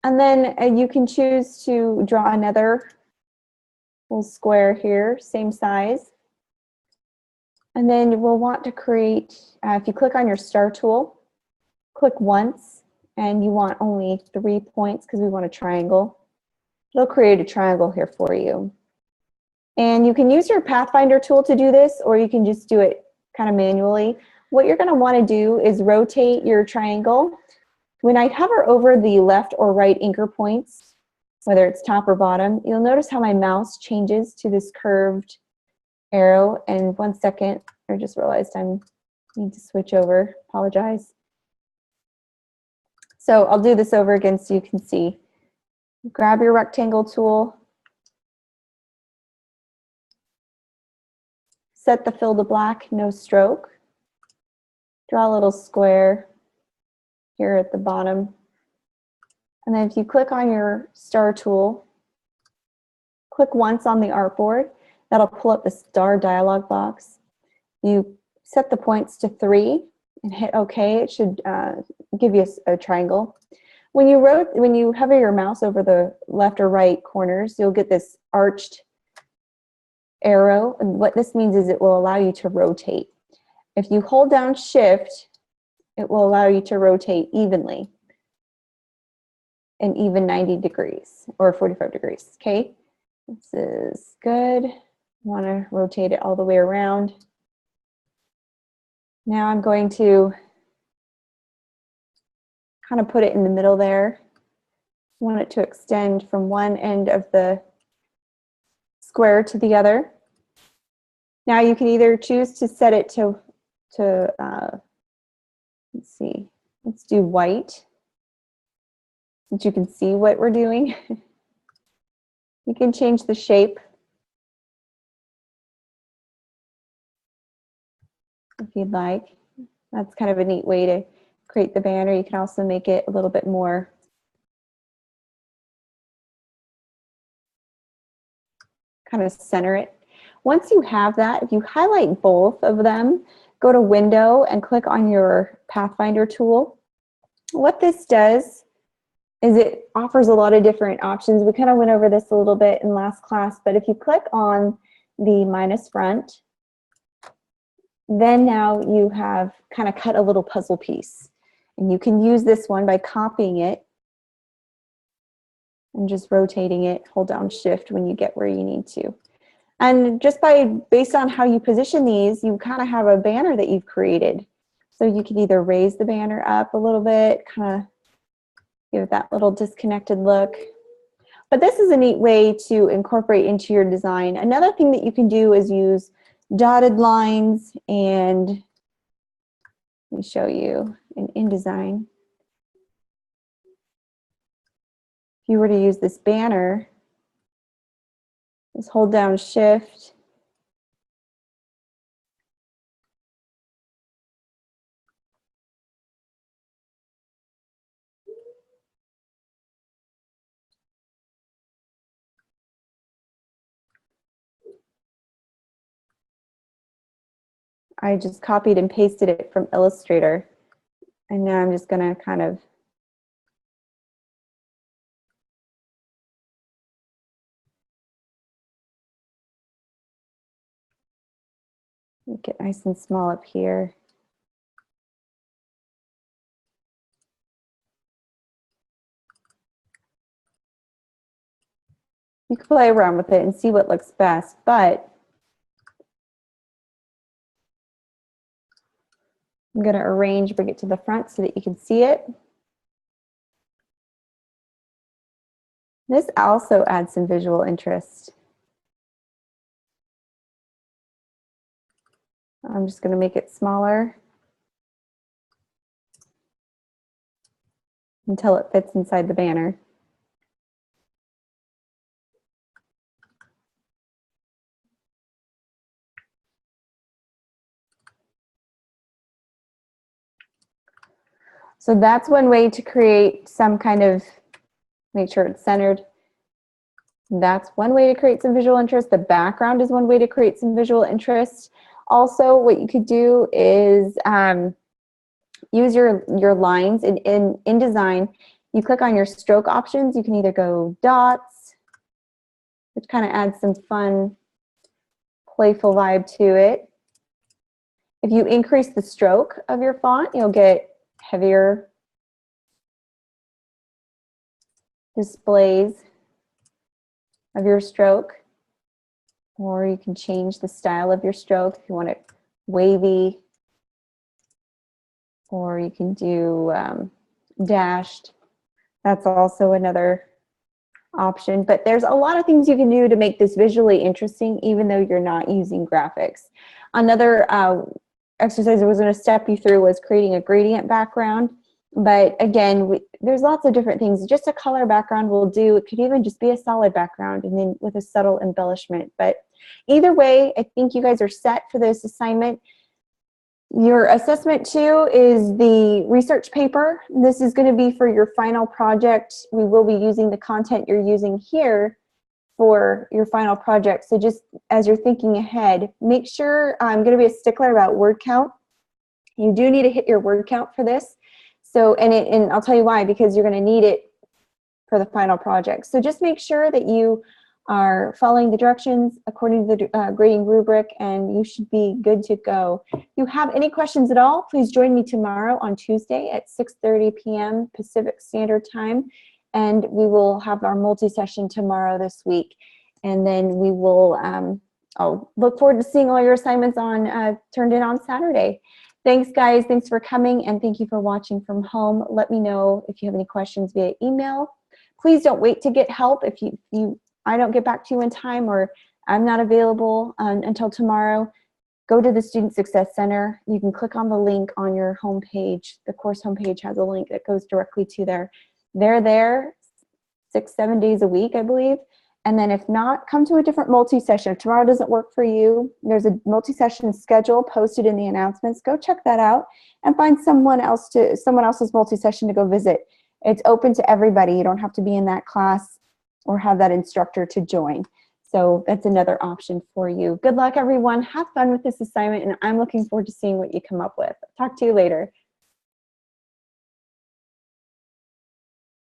And then you can choose to draw another little square here, same size. And then we'll want to create, if you click on your star tool, click once, and you want only 3 points because we want a triangle. It'll create a triangle here for you. And you can use your Pathfinder tool to do this, or you can just do it kind of manually. What you're going to want to do is rotate your triangle. When I hover over the left or right anchor points, whether it's top or bottom. You'll notice how my mouse changes to this curved arrow. And 1 second, I just realized I need to switch over. Apologize. So I'll do this over again so you can see. Grab your rectangle tool. Set the fill to black, no stroke. Draw a little square here at the bottom. And then if you click on your star tool, click once on the artboard, that'll pull up the star dialog box. You set the points to 3 and hit OK. It should give you a triangle. When you hover your mouse over the left or right corners, you'll get this arched arrow. And what this means is it will allow you to rotate. If you hold down Shift, it will allow you to rotate evenly, an even 90 degrees or 45 degrees, okay? This is good. Want to rotate it all the way around. Now I'm going to kind of put it in the middle there. I want it to extend from one end of the square to the other. Now you can either choose to set it to let's see, let's do white, so you can see what we're doing. You can change the shape if you'd like. That's kind of a neat way to create the banner. You can also make it a little bit more kind of center it. Once you have that, if you highlight both of them, go to Window and click on your Pathfinder tool. What this does is it offers a lot of different options. We kind of went over this a little bit in last class, but if you click on the minus front, then now you have kind of cut a little puzzle piece. And you can use this one by copying it and just rotating it. Hold down Shift when you get where you need to. And just based on how you position these, you kind of have a banner that you've created. So you can either raise the banner up a little bit, kind of give it that little disconnected look. But this is a neat way to incorporate into your design. Another thing that you can do is use dotted lines, and let me show you in InDesign. If you were to use this banner, just hold down Shift. I just copied and pasted it from Illustrator. And now I'm just going to kind of make it nice and small up here. You can play around with it and see what looks best, but I'm going to arrange, bring it to the front so that you can see it. This also adds some visual interest. I'm just going to make it smaller until it fits inside the banner. So that's one way to create some kind of, make sure it's centered. That's one way to create some visual interest. The background is one way to create some visual interest. Also, what you could do is use your lines in InDesign. You click on your stroke options. You can either go dots, which kind of adds some fun, playful vibe to it. If you increase the stroke of your font, you'll get heavier displays of your stroke. Or you can change the style of your stroke if you want it wavy. Or you can do dashed. That's also another option, but there's a lot of things you can do to make this visually interesting, even though you're not using graphics. Another exercise I was going to step you through was creating a gradient background. But again, there's lots of different things. Just a color background will do. It could even just be a solid background and then with a subtle embellishment. But either way, I think you guys are set for this assignment. Your assessment 2 is the research paper. This is going to be for your final project. We will be using the content you're using here for your final project. So just as you're thinking ahead, make sure, I'm going to be a stickler about word count. You do need to hit your word count for this. So, and I'll tell you why, because you're going to need it for the final project. So just make sure that you are following the directions according to the grading rubric, and you should be good to go. If you have any questions at all, please join me tomorrow on Tuesday at 6:30 p.m. Pacific Standard Time, and we will have our multi-session tomorrow this week. And then we will, I'll look forward to seeing all your assignments on turned in on Saturday. Thanks, guys. Thanks for coming, and thank you for watching from home. Let me know if you have any questions via email. Please don't wait to get help if I don't get back to you in time or I'm not available until tomorrow. Go to the Student Success Center. You can click on the link on your homepage. The course homepage has a link that goes directly to there. They're there 6-7 days a week, I believe. And then if not, come to a different multi-session. If tomorrow doesn't work for you, there's a multi-session schedule posted in the announcements. Go check that out and find someone else's multi-session to go visit. It's open to everybody. You don't have to be in that class or have that instructor to join. So that's another option for you. Good luck, everyone. Have fun with this assignment, and I'm looking forward to seeing what you come up with. Talk to you later.